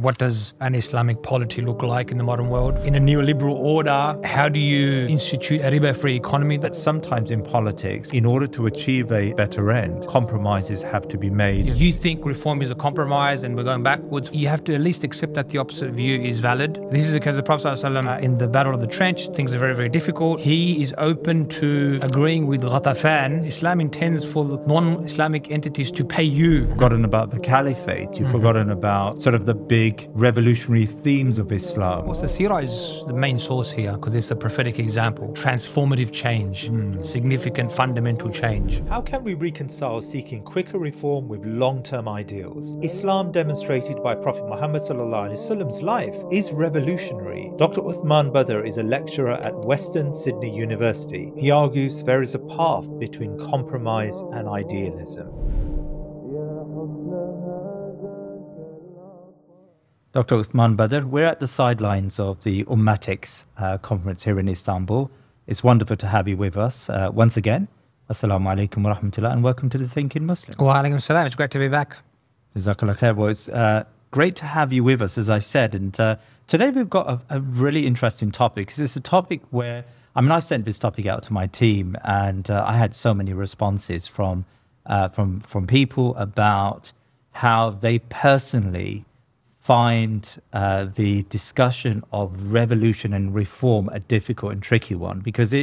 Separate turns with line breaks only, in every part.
What does an Islamic polity look like in the modern world? In a neoliberal order, how do you institute a riba-free economy?
But sometimes in politics, in order to achieve a better end, compromises have to be made.
If you think reform is a compromise and we're going backwards, you have to at least accept that the opposite view is valid. This is the case of the Prophet ﷺ in the Battle of the Trench. Things are very, very difficult. He is open to agreeing with Ghatafan. Islam intends for the non-Islamic entities to pay you.
You've forgotten about the Caliphate. You've forgotten about sort of the big revolutionary themes of Islam.
Also, Seerah is the main source here because it's a prophetic example. Transformative change, significant fundamental change.
How can we reconcile seeking quicker reform with long-term ideals? Islam demonstrated by Prophet Muhammad Jalal life is revolutionary. Dr Uthman Badar is a lecturer at Western Sydney University. He argues there is a path between compromise and idealism.
Dr Uthman Badar, we're at the sidelines of the Ummatics conference here in Istanbul. It's wonderful to have you with us once again. Assalamu alaikum wa rahmatullah, and welcome to the Thinking Muslim.
Wa alaikum salam. It's great to be back.
Jazakallah khair. Well, it's great to have you with us, as I said. And today we've got a really interesting topic, because it's a topic where, I sent this topic out to my team, and I had so many responses from people about how they personally find the discussion of revolution and reform a difficult and tricky one, because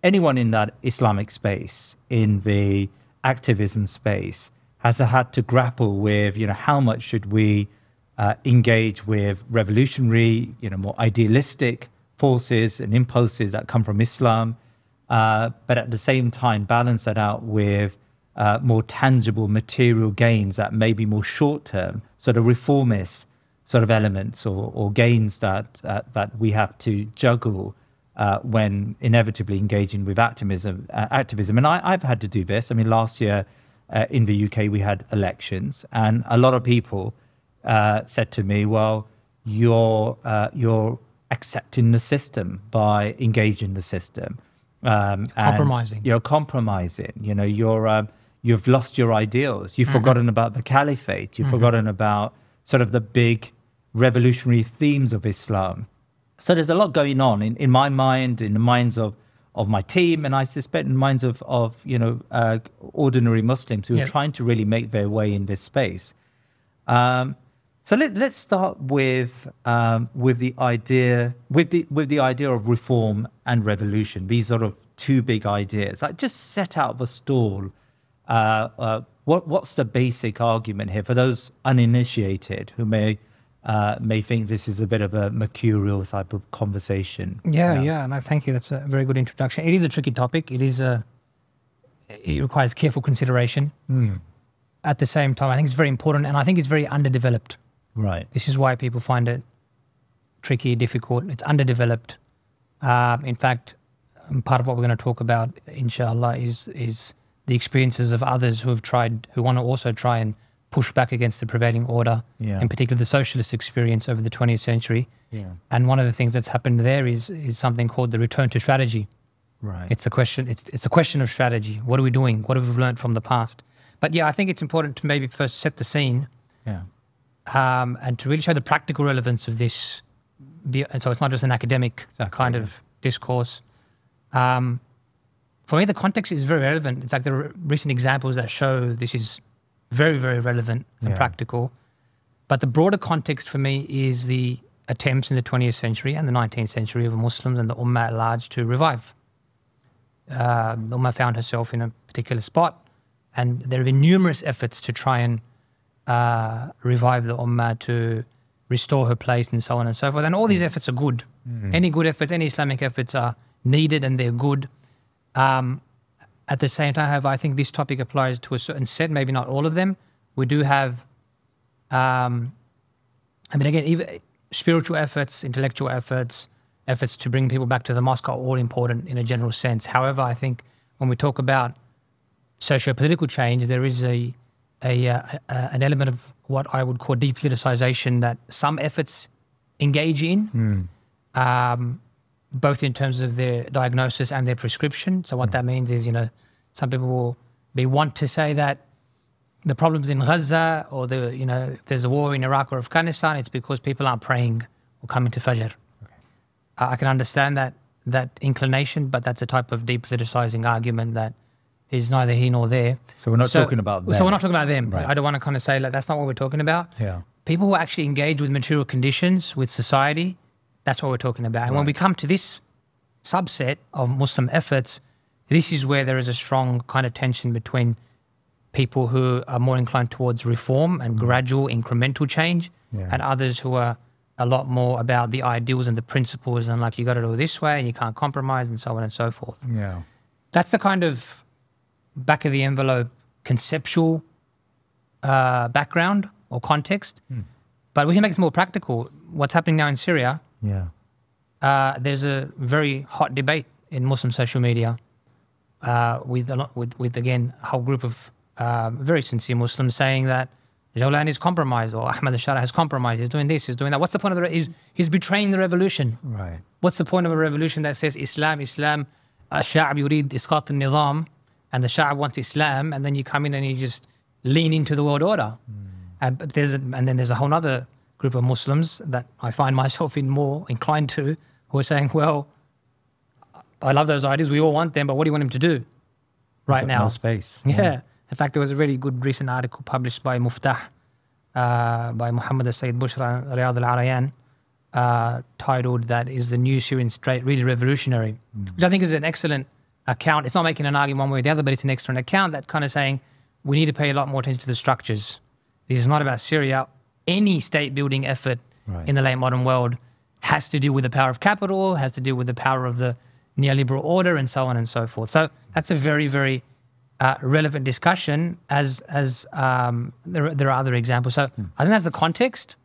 anyone in that Islamic space, in the activism space, has had to grapple with, how much should we engage with revolutionary, more idealistic forces and impulses that come from Islam, but at the same time balance that out with more tangible material gains that may be more short-term, sort of reformist sort of elements or gains that we have to juggle when inevitably engaging with activism. And I've had to do this. Last year in the UK we had elections, and a lot of people said to me, "Well, you're accepting the system by engaging the system,
Compromising.
You're compromising. You've lost your ideals. You've forgotten about the Caliphate. You've forgotten about sort of the big revolutionary themes of Islam." So there's a lot going on in my mind, in the minds of my team, and I suspect in the minds of ordinary Muslims who are trying to really make their way in this space. So let's start with the idea of reform and revolution. These sort of two big ideas. I just set out the stall. What's the basic argument here for those uninitiated who may think this is a bit of a mercurial type of conversation?
Yeah, no, thank you. That's a very good introduction. It is a tricky topic. It requires careful consideration. At the same time, I think it's very important, and I think it's very underdeveloped.
Right.
This is why people find it tricky, difficult. It's underdeveloped. In fact, part of what we're going to talk about, inshallah, is the experiences of others who want to also try and push back against the prevailing order, in particular the socialist experience over the 20th century. And one of the things that's happened there is something called the return to strategy.
Right.
It's a question of strategy. What are we doing? What have we learned from the past? But yeah, I think it's important to maybe first set the scene. And to really show the practical relevance of this. And so it's not just an academic kind of discourse. For me, the context is very relevant. In fact, there are recent examples that show this is very, very relevant and practical. But the broader context for me is the attempts in the 20th century and the 19th century of Muslims and the Ummah at large to revive. The Ummah found herself in a particular spot, and there have been numerous efforts to try and revive the Ummah, to restore her place, and so on and so forth. And all these efforts are good. Any good efforts, any Islamic efforts are needed, and they're good. At the same time, however, I think this topic applies to a certain set, maybe not all of them. We do have, again, even spiritual efforts, intellectual efforts, efforts to bring people back to the mosque are all important in a general sense. However, I think when we talk about socio-political change, there is an element of what I would call depoliticization that some efforts engage in, both in terms of their diagnosis and their prescription. So what that means is, some people will want to say that the problems in Gaza or if there's a war in Iraq or Afghanistan, it's because people aren't praying or coming to Fajr. Okay. I can understand that inclination, but that's a type of depoliticizing argument that is neither here nor there.
So we're not talking about them.
So we're not talking about them.
Right.
I don't want to kind of say that's not what we're talking about.
Yeah.
People who actually engage with material conditions, with society, that's what we're talking about. And when we come to this subset of Muslim efforts, this is where there is a strong kind of tension between people who are more inclined towards reform and gradual incremental change, and others who are a lot more about the ideals and the principles and like you got to do it this way and you can't compromise and so on and so forth.
Yeah.
That's the kind of back of the envelope conceptual background or context. But we can make this more practical. What's happening now in Syria, there's a very hot debate in Muslim social media with again, a whole group of very sincere Muslims saying that Jalal is compromised or Ahmad al-Shara has compromised. He's doing this, he's doing that. What's the point of he's betraying the revolution.
Right.
What's the point of a revolution that says Islam, Sha'ab yurid isqat al-nizam, and the Sha'ab wants Islam, and then you come in and you just lean into the world order. And then there's a whole other group of Muslims that I find myself more inclined to, who are saying, well, I love those ideas, we all want them, but what do you want him to do right now?
No space.
Yeah. In fact, there was a really good recent article published by Muftah, by Muhammad Bushra Riyad al-Arayan, titled "That is the new Syrian state really revolutionary?" Which I think is an excellent account. It's not making an argument one way or the other, but it's an excellent account that kind of saying we need to pay a lot more attention to the structures. This is not about Syria. Any state-building effort in the late modern world has to do with the power of capital, has to do with the power of the neoliberal order, and so on and so forth. So that's a very, very relevant discussion as there are other examples. So I think that's the context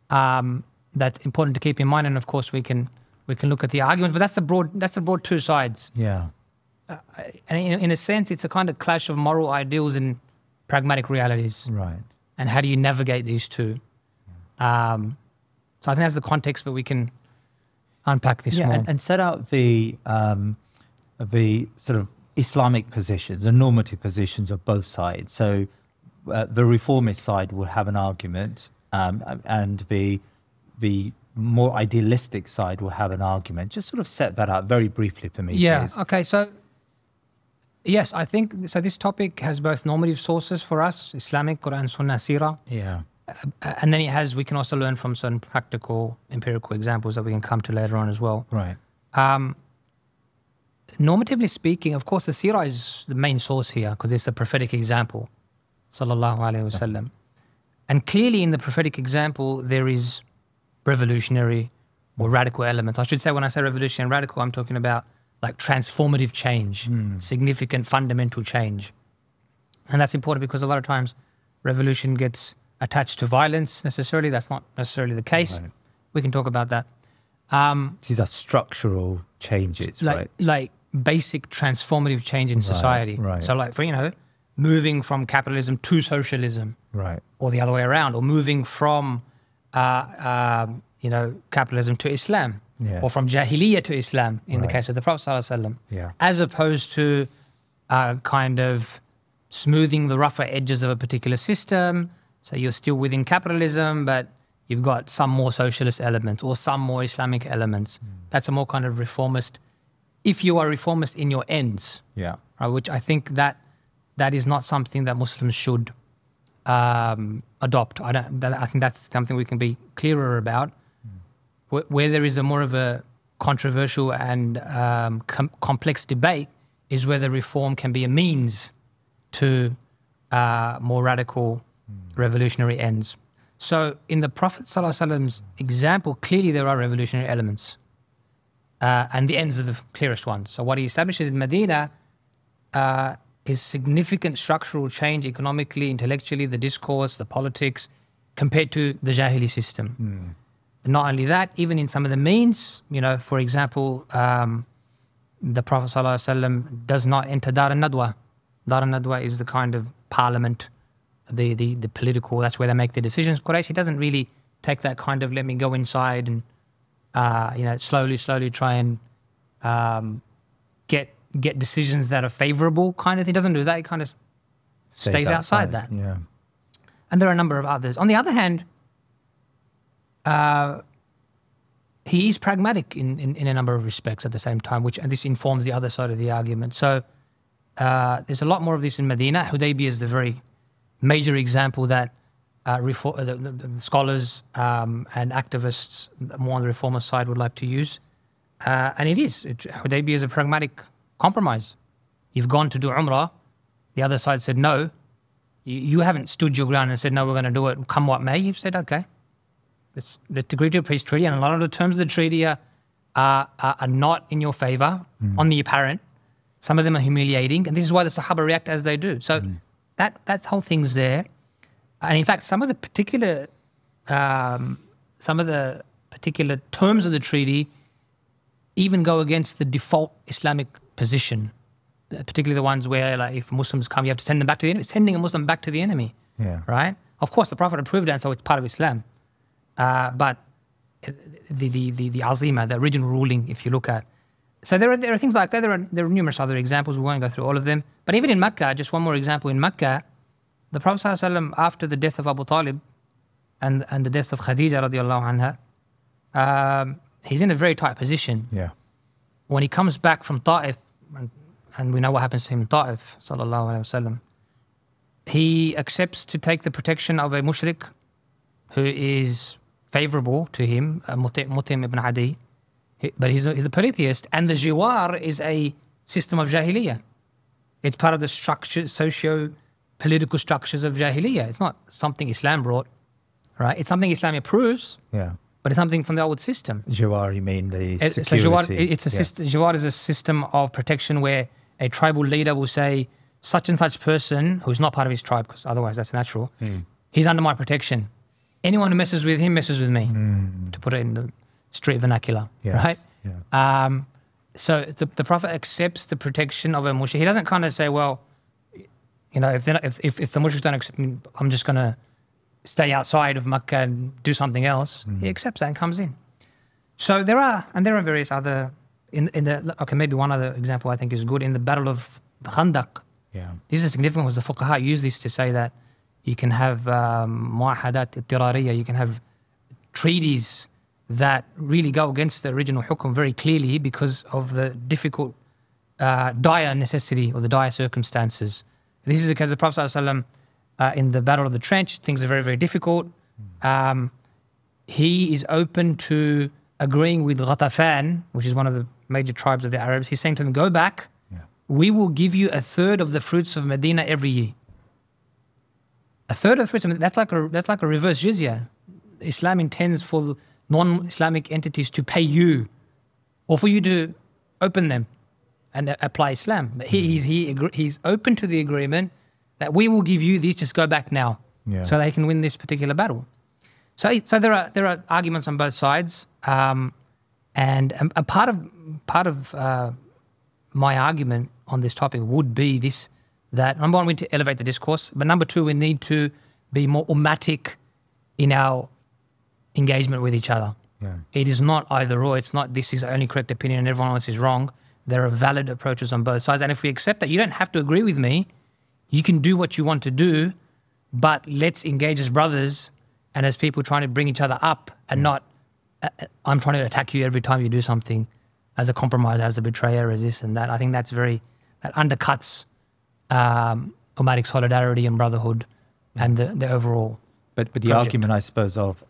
that's important to keep in mind. And of course, we can look at the argument, but that's the broad two sides.
Yeah.
And in a sense, it's a kind of clash of moral ideals and pragmatic realities.
Right.
And how do you navigate these two? So I think that's the context, but we can unpack this more.
And set out the sort of Islamic positions, the normative positions of both sides. So the reformist side will have an argument, and the more idealistic side will have an argument. Just sort of set that out very briefly for me, please.
Okay. So, yes, I think, so this topic has both normative sources for us, Islamic, Quran, Sunnah, Seerah.
Yeah.
And then we can also learn from certain practical, empirical examples that we can come to later on as well.
Right.
Normatively speaking, of course, the Seerah is the main source here because it's the prophetic example, sallallahu alaihi wasallam. And clearly in the prophetic example, there is revolutionary or radical elements. I should say when I say revolutionary and radical, I'm talking about like transformative change, significant fundamental change. And that's important because a lot of times revolution gets attached to violence necessarily. That's not necessarily the case.
Right.
We can talk about that.
These are structural changes, right?
Like basic transformative change in society.
Right.
So like for, moving from capitalism to socialism.
Right.
Or the other way around, or moving from, capitalism to Islam.
Yeah.
Or from Jahiliyyah to Islam in the case of the Prophet ﷺ.
Yeah.
As opposed to kind of smoothing the rougher edges of a particular system. So you're still within capitalism, but you've got some more socialist elements or some more Islamic elements. That's a more kind of reformist, if you are reformist in your ends.
Yeah.
Right, which I think that is not something that Muslims should adopt. I think that's something we can be clearer about. Where there is a more of a controversial and complex debate is whether reform can be a means to more radical revolutionary ends. So in the Prophet ﷺ's example, clearly there are revolutionary elements. And the ends are the clearest ones. So what he establishes in Medina is significant structural change economically, intellectually, the discourse, the politics, compared to the Jahili system. Not only that, even in some of the means, for example, the Prophet ﷺ does not enter Dar al-Nadwa. Dar al-Nadwa is the kind of parliament, the political, that's where they make the decisions. Quraysh, he doesn't really take that kind of let me go inside and, slowly try and get decisions that are favorable kind of thing. He doesn't do that. He kind of stays outside that.
Yeah.
And there are a number of others. On the other hand, he is pragmatic in a number of respects at the same time, and this informs the other side of the argument. So there's a lot more of this in Medina. Hudaybiyah is the very major example that the scholars and activists more on the reformist side would like to use. And Hudaybiyah is a pragmatic compromise. You've gone to do Umrah. The other side said no. You haven't stood your ground and said, no, we're going to do it, come what may. You've said, okay, let's agree to a peace treaty. And a lot of the terms of the treaty are not in your favor on the apparent. Some of them are humiliating. And this is why the Sahaba react as they do. So that whole thing's there. And in fact, some of the particular terms of the treaty even go against the default Islamic position, particularly the ones where, like, if Muslims come, you have to send them back to the enemy. Sending a Muslim back to the enemy, right? Of course, the Prophet approved it, and so it's part of Islam. But the azima, the original ruling, if you look at, so there are things like that. There are numerous other examples. We won't go through all of them. But even in Mecca, just one more example. In Mecca, the Prophet ﷺ, after the death of Abu Talib and the death of Khadija radiallahu anha, he's in a very tight position.
Yeah.
When he comes back from Ta'if, and we know what happens to him in Ta'if, sallallahu alayhi wasallam, he accepts to take the protection of a mushrik who is favorable to him, Mutim ibn Adi, but he's a polytheist, and the jiwar is a system of jahiliyyah. It's part of the socio-political structures of jahiliyyah. It's not something Islam brought, right? It's something Islam approves, but it's something from the old system.
Jiwar, you mean the security?
So jiwar is a system of protection where a tribal leader will say, such and such person, who's not part of his tribe, because otherwise that's natural, he's under my protection. Anyone who messes with him messes with me, to put it in the street vernacular, right? Yeah. So the Prophet accepts the protection of a mushrik. He doesn't kind of say, well, you know, if the mushriks don't accept me, I'm just going to stay outside of Makkah and do something else. He accepts that and comes in. So there are various other, maybe one other example I think is good. In the Battle of the Khandaq, this is significant because the fuqaha use this to say that you can have mu'ahadat ittirariya, you can have treaties that really go against the original hukum very clearly because of the difficult, dire necessity or the dire circumstances. This is because the Prophet ﷺ, in the Battle of the Trench, things are very, very difficult. He is open to agreeing with Ghatafan, which is one of the major tribes of the Arabs. He's saying to them, go back. We will give you 1/3 of the fruits of Medina every year. 1/3 of the fruits, that's like a reverse jizya. Islam intends for non-Islamic entities to pay you or for you to open them and apply Islam. But he's open to the agreement that we will give you these, just go back now, so they can win this particular battle. So there are arguments on both sides, and a part of my argument on this topic would be this: that number one, we need to elevate the discourse, but number two, we need to be more ummatic in our engagement with each other. It is not either or. It's not this is the only correct opinion and everyone else is wrong. There are valid approaches on both sides, and if we accept that, you don't have to agree with me. You can do what you want to do, but let's engage as brothers and as people trying to bring each other up, and not I'm trying to attack you every time you do something as a compromise, as a betrayer, as this and that. I think that undercuts ummatic solidarity and brotherhood and the overall.
But the argument, I suppose, of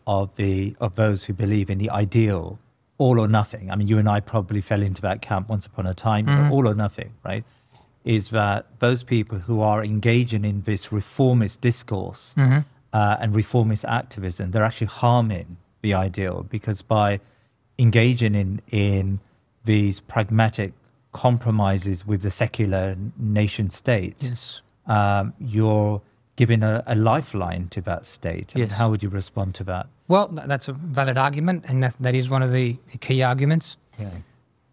those who believe in the ideal, all or nothing. I mean, you and I probably fell into that camp once upon a time. All or nothing, right? Is that those people who are engaging in this reformist discourse and reformist activism, they're actually harming the ideal, because by engaging in these pragmatic compromises with the secular nation state, you're giving a lifeline to that state. I mean, how would you respond to that?
Well, that's a valid argument, and that is one of the key arguments.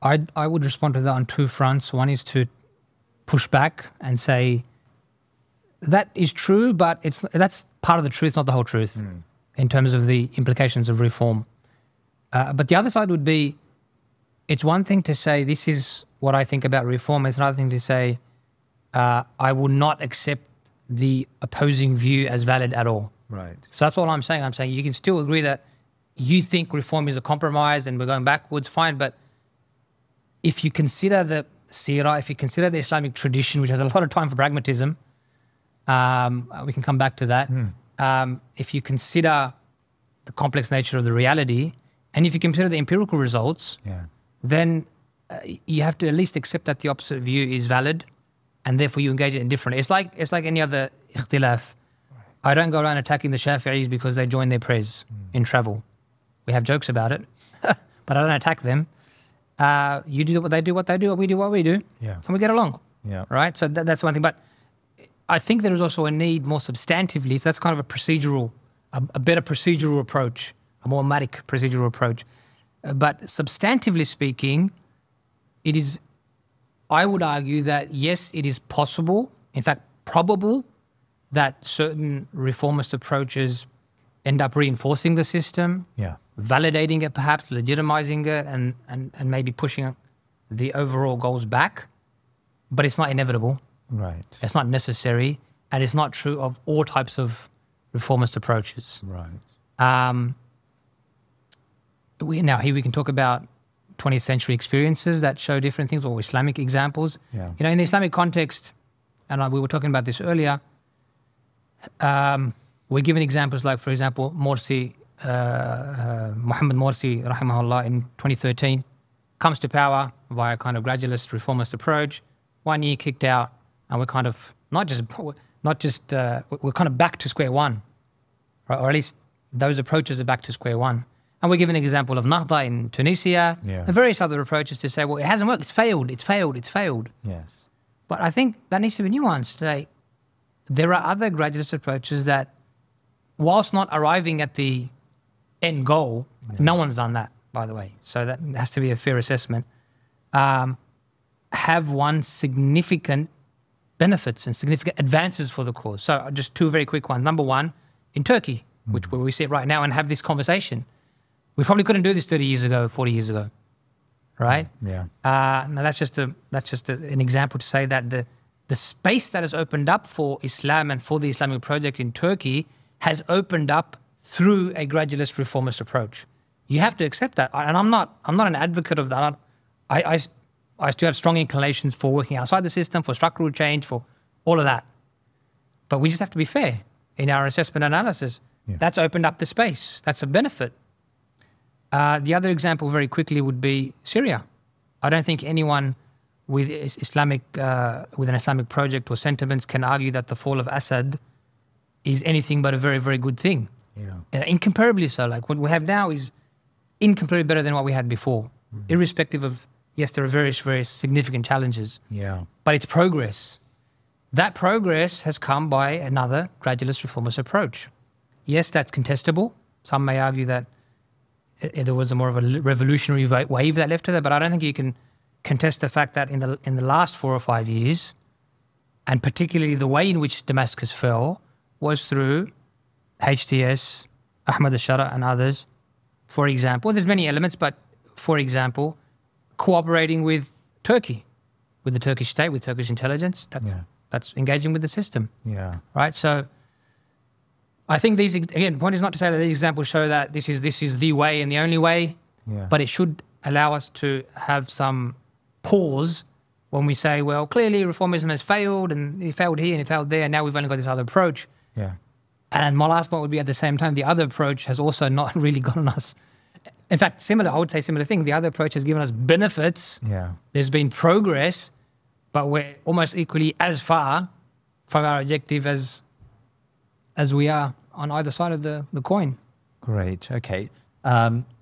I would respond to that on two fronts. One is to push back and say that is true, but that's part of the truth, not the whole truth, in terms of the implications of reform. But the other side would be, it's one thing to say this is what I think about reform. It's another thing to say I will not accept the opposing view as valid at all.
Right.
So that's all I'm saying. I'm saying you can still agree that you think reform is a compromise and we're going backwards, fine. But if you consider the Seerah, if you consider the Islamic tradition, which has a lot of time for pragmatism, we can come back to that. If you consider the complex nature of the reality, and if you consider the empirical results, then you have to at least accept that the opposite view is valid, and therefore you engage it in different. It's like any other ikhtilaf. I don't go around attacking the Shafi'is because they join their prayers in travel. We have jokes about it, but I don't attack them. You do what they do, we do what we do, and we get along. Right? So that's one thing. But I think there is also a need more substantively, so that's kind of a procedural, a better procedural approach, a more matic procedural approach. But substantively speaking, it is, I would argue that yes, it is possible, in fact, probable, that certain reformist approaches end up reinforcing the system, validating it perhaps, legitimizing it, and maybe pushing the overall goals back. But it's not inevitable.
Right.
It's not necessary, and it's not true of all types of reformist approaches.
Right.
Now here we can talk about 20th century experiences that show different things, or Islamic examples.
Yeah.
You know, in the Islamic context, and we were talking about this earlier, we're given examples like, for example, Morsi, Muhammad Morsi, rahimahullah, in 2013, comes to power via a kind of gradualist reformist approach. 1 year kicked out, and we're kind of we're kind of back to square one, right? Or at least those approaches are back to square one. And we're given an example of Nahda in Tunisia and various other approaches to say, well, it hasn't worked, it's failed.
Yes.
But I think that needs to be nuanced. Like, there are other gradualist approaches that, whilst not arriving at the end goal, no one's done that, by the way, so that has to be a fair assessment, have won significant benefits and significant advances for the cause. So just two very quick ones. Number one, in Turkey, where we sit right now and have this conversation, we probably couldn't do this 30 years ago, 40 years ago, right?
Yeah.
Now that's just an example to say that the space that has opened up for Islam and for the Islamic project in Turkey has opened up through a gradualist reformist approach. You have to accept that, and I'm not an advocate of that. I still have strong inclinations for working outside the system, for structural change, for all of that. But we just have to be fair in our assessment analysis. That's opened up the space. That's a benefit. The other example very quickly would be Syria. I don't think anyone with an Islamic project or sentiments can argue that the fall of Assad is anything but a very, very good thing. Incomparably so. Like what we have now is incomparably better than what we had before, irrespective of, yes, there are various, very significant challenges. But it's progress. That progress has come by another gradualist reformist approach. Yes, that's contestable. Some may argue that there was more of a revolutionary wave that led to that, but I don't think you can contest the fact that in the last 4 or 5 years, and particularly the way in which Damascus fell, was through HTS, Ahmad al-Shara and others, for example. There's many elements, but for example, cooperating with Turkey, with the Turkish state, with Turkish intelligence. That's engaging with the system. Right? So I think these, again, the point is not to say that these examples show that this is the way and the only way, but it should allow us to have some pause when we say, well, clearly reformism has failed, and it failed here and it failed there, and now we've only got this other approach. And my last point would be, at the same time, the other approach has also not really gotten us, in fact, I would say similar thing. The other approach has given us benefits. There's been progress, but we're almost equally as far from our objective as we are on either side of the coin.
Great. Okay.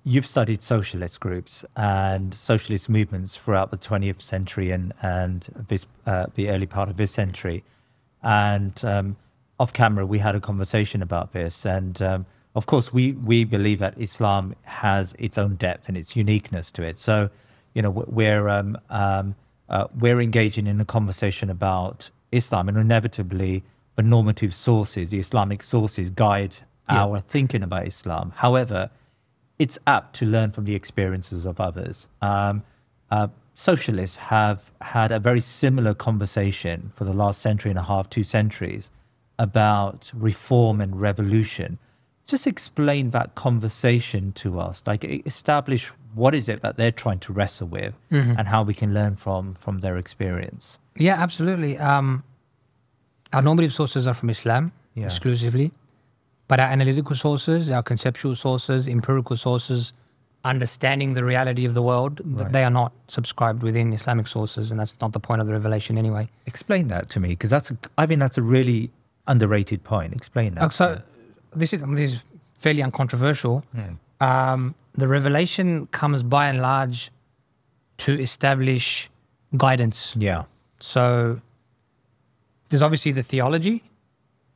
You've studied socialist groups and socialist movements throughout the 20th century and this, the early part of this century. And off camera, we had a conversation about this. And of course, we believe that Islam has its own depth and its uniqueness to it. So, you know, we're engaging in a conversation about Islam, and inevitably the normative sources, the Islamic sources, guide our thinking about Islam. However, it's apt to learn from the experiences of others. Socialists have had a very similar conversation for the last century and a half, 2 centuries, about reform and revolution. Just explain that conversation to us, like establish what is it that they're trying to wrestle with and how we can learn from their experience.
Yeah, absolutely. Our normative sources are from Islam exclusively, but our analytical sources, our conceptual sources, empirical sources, understanding the reality of the world, they are not subscribed within Islamic sources, and that's not the point of the revelation anyway.
Explain that to me, because I think that's a really underrated point. Explain that.
So this is fairly uncontroversial. The revelation comes by and large to establish guidance.
Yeah.
So there's obviously the theology,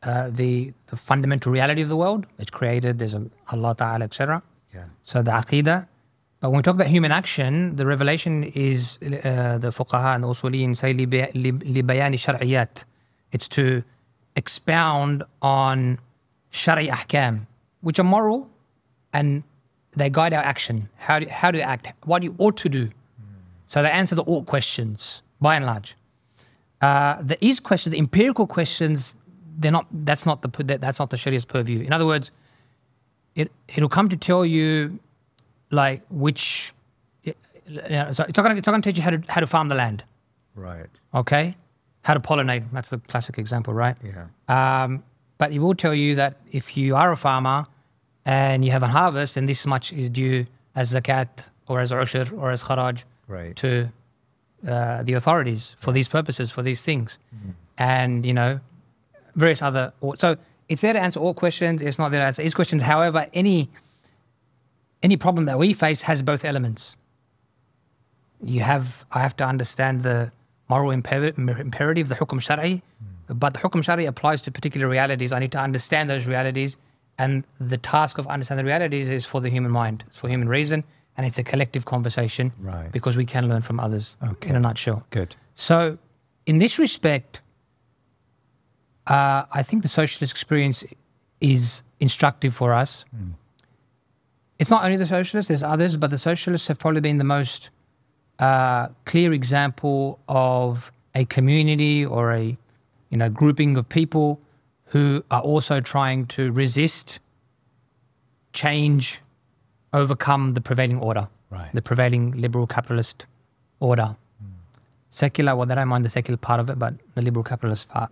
the fundamental reality of the world. It's created, there's Allah Ta'ala, etc.
Yeah.
So the aqidah. But when we talk about human action, the revelation is the fuqaha and the usuliyin say libayani shar'iyat. It's to expound on shari ahkam, which are moral, and they guide our action. How to act, what you ought to do. So they answer the ought questions, by and large. The is questions, the empirical questions, that's not the Sharia's purview. In other words, it'll come to tell you, like, which. So it's not going to teach you how to farm the land.
Right.
Okay. How to pollinate. That's the classic example, right?
Yeah.
But it will tell you that if you are a farmer and you have a harvest, then this much is due as zakat or as ushr or as kharaj to the authorities for these purposes, for these things. And, various other. So it's there to answer all questions. It's not there to answer these questions. However, any problem that we face has both elements. I have to understand the moral imperative, the hukum shari, but the hukum shari applies to particular realities. I need to understand those realities, and the task of understanding the realities is for the human mind. It's for human reason, and it's a collective conversation because we can learn from others, in a nutshell.
Good.
So in this respect, I think the socialist experience is instructive for us. It's not only the socialists, there's others, but the socialists have probably been the most clear example of a community or a grouping of people who are also trying to resist, change, overcome the prevailing order, the prevailing liberal capitalist order. Secular, well, they don't mind the secular part of it, but the liberal capitalist part.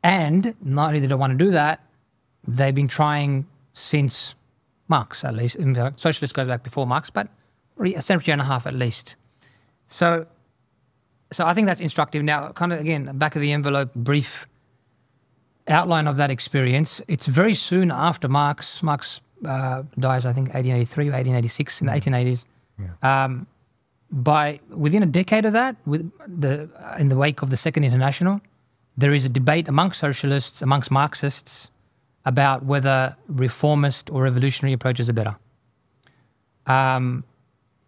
And not only do they want to do that, they've been trying since Marx, at least. Socialist goes back before Marx, but a century and a half at least. So I think that's instructive. Now, kind of, again, back of the envelope, brief outline of that experience. It's very soon after Marx. Marx dies, I think, 1883 or 1886, in the 1880s. Within a decade of that, in the wake of the Second International, there is a debate amongst socialists, amongst Marxists, about whether reformist or revolutionary approaches are better.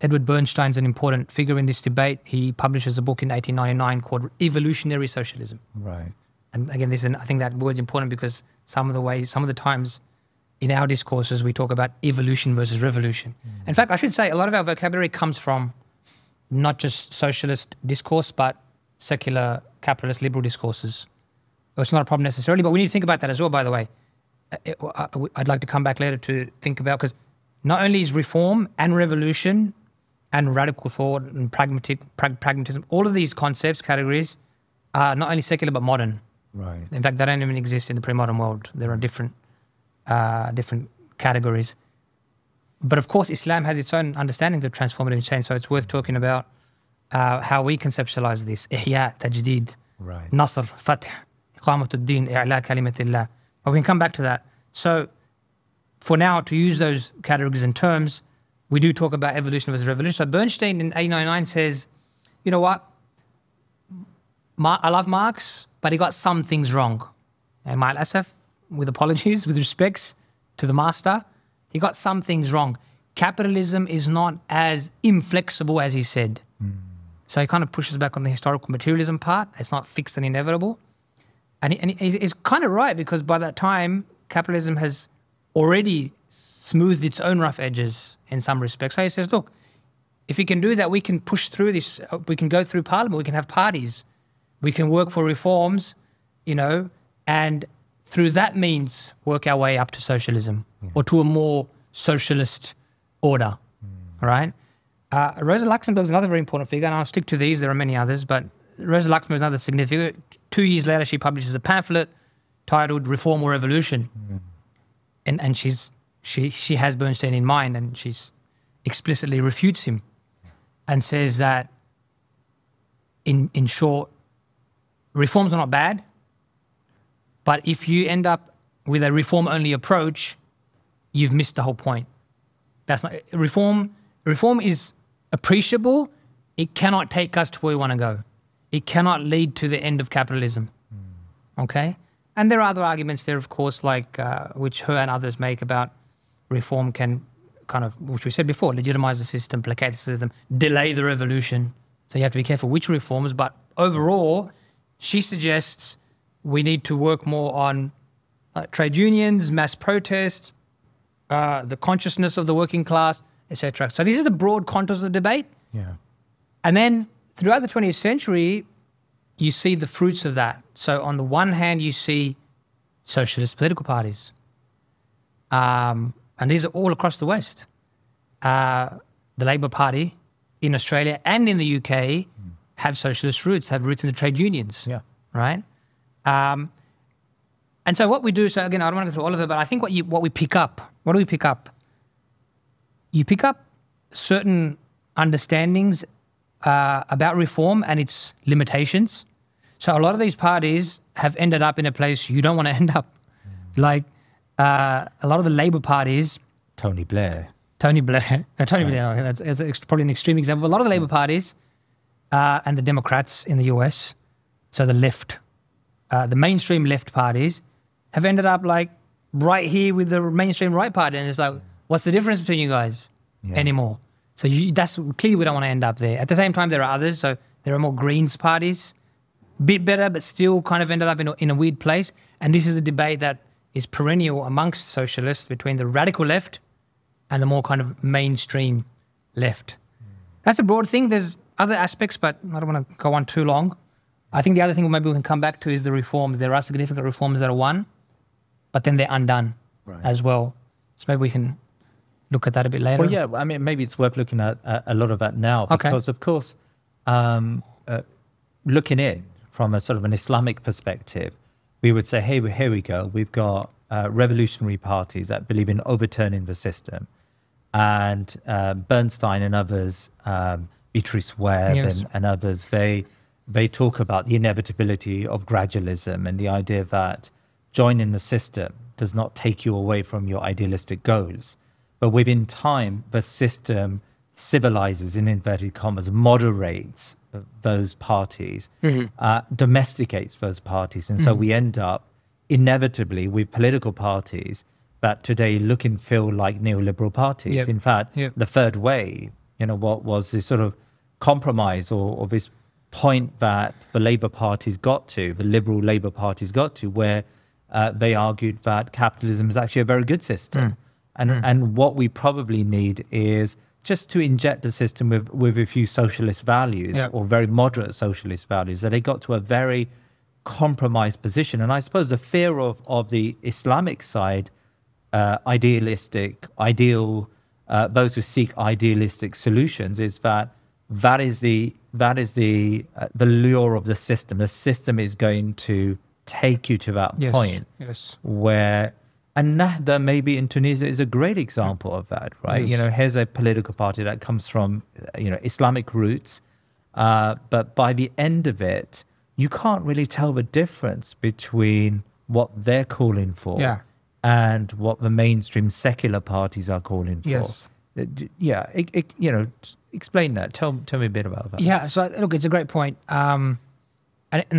Edward Bernstein's an important figure in this debate. He publishes a book in 1899 called Evolutionary Socialism.
Right.
And again, I think that word's important because some of the times in our discourses we talk about evolution versus revolution. In fact, I should say a lot of our vocabulary comes from not just socialist discourse, but secular, capitalist, liberal discourses. It's not a problem necessarily, but we need to think about that as well, by the way. I'd like to come back later to think about, because not only is reform and revolution and radical thought and pragmatism, all of these concepts, categories, are not only secular but modern.
Right.
In fact, they don't even exist in the pre-modern world. There are different categories. But of course, Islam has its own understandings of transformative change, so it's worth talking about how we conceptualize this. Ihya, tajdid, nasr, fath, iqamatuddin, i'la kalimatillah. But we can come back to that. So for now, to use those categories and terms, we do talk about evolution versus revolution. So Bernstein in 1899 says, you know what? I love Marx, but he got some things wrong. And ma'al asaf, with apologies, with respects to the master, he got some things wrong. Capitalism is not as inflexible as he said. So he kind of pushes back on the historical materialism part. It's not fixed and inevitable. And he's kind of right, because by that time, capitalism has already smoothed its own rough edges in some respects. So he says, look, if we can do that, we can push through this. We can go through parliament. We can have parties. We can work for reforms, and through that means work our way up to socialism or to a more socialist order, right? Rosa Luxemburg is another very important figure, and I'll stick to these. There are many others, but Rosa Luxemburg is another significant. 2 years later, she publishes a pamphlet titled "Reform or Revolution," and she has Bernstein in mind, and she's explicitly refutes him and says that, in short, reforms are not bad, but if you end up with a reform-only approach, you've missed the whole point. That's not reform. Reform is appreciable. It cannot take us to where we want to go. It cannot lead to the end of capitalism. Okay? And there are other arguments there, of course, like which her and others make about reform can kind of, which we said before, legitimize the system, placate the system, delay the revolution. So you have to be careful which reforms. But overall, she suggests we need to work more on trade unions, mass protests, the consciousness of the working class, etc. So these are the broad contours of the debate.
Yeah.
And then throughout the 20th century, you see the fruits of that. So on the one hand, you see socialist political parties. And these are all across the West. The Labour Party in Australia and in the UK have socialist roots, have roots in the trade unions.
Yeah.
Right? And so what we do, so again, I don't want to go through all of it, but I think what we pick up, what do we pick up? You pick up certain understandings about reform and its limitations. So a lot of these parties have ended up in a place you don't want to end up. Like a lot of the Labour parties.
Tony Blair.
Blair, that's probably an extreme example. A lot of the Labour parties and the Democrats in the US, so the left, the mainstream left parties, have ended up like right here with the mainstream right party. And it's like, what's the difference between you guys anymore? So that's clearly we don't want to end up there. At the same time, there are others. So there are more Greens parties, bit better, but still kind of ended up in a weird place. And this is a debate that is perennial amongst socialists between the radical left and the more kind of mainstream left. That's a broad thing. There's other aspects, but I don't want to go on too long. I think the other thing maybe we can come back to is the reforms. There are significant reforms that are won, but then they're undone as well. So maybe we can look at that a bit later.
Well, yeah, I mean, maybe it's worth looking at a lot of that now because, of course, looking in from a sort of an Islamic perspective, we would say, hey, here we go. We've got revolutionary parties that believe in overturning the system. And Bernstein and others, Beatrice Webb and others, they talk about the inevitability of gradualism and the idea that joining the system does not take you away from your idealistic goals. But within time, the system civilizes, in inverted commas, moderates those parties, domesticates those parties. And so we end up inevitably with political parties that today look and feel like neoliberal parties. In fact, the third way, what was this sort of compromise or this point that the Labour parties got to, the liberal Labour parties got to, where they argued that capitalism is actually a very good system. And what we probably need is just to inject the system with a few socialist values or very moderate socialist values, that they got to a very compromised position. And I suppose the fear of the Islamic side, those who seek idealistic solutions, is that is the lure of the system. The system is going to take you to that point where, and Nahda maybe in Tunisia is a great example of that, right? Here's a political party that comes from, Islamic roots, but by the end of it, you can't really tell the difference between what they're calling for and what the mainstream secular parties are calling for. Explain that. Tell me a bit about that.
Yeah, so look, it's a great point. And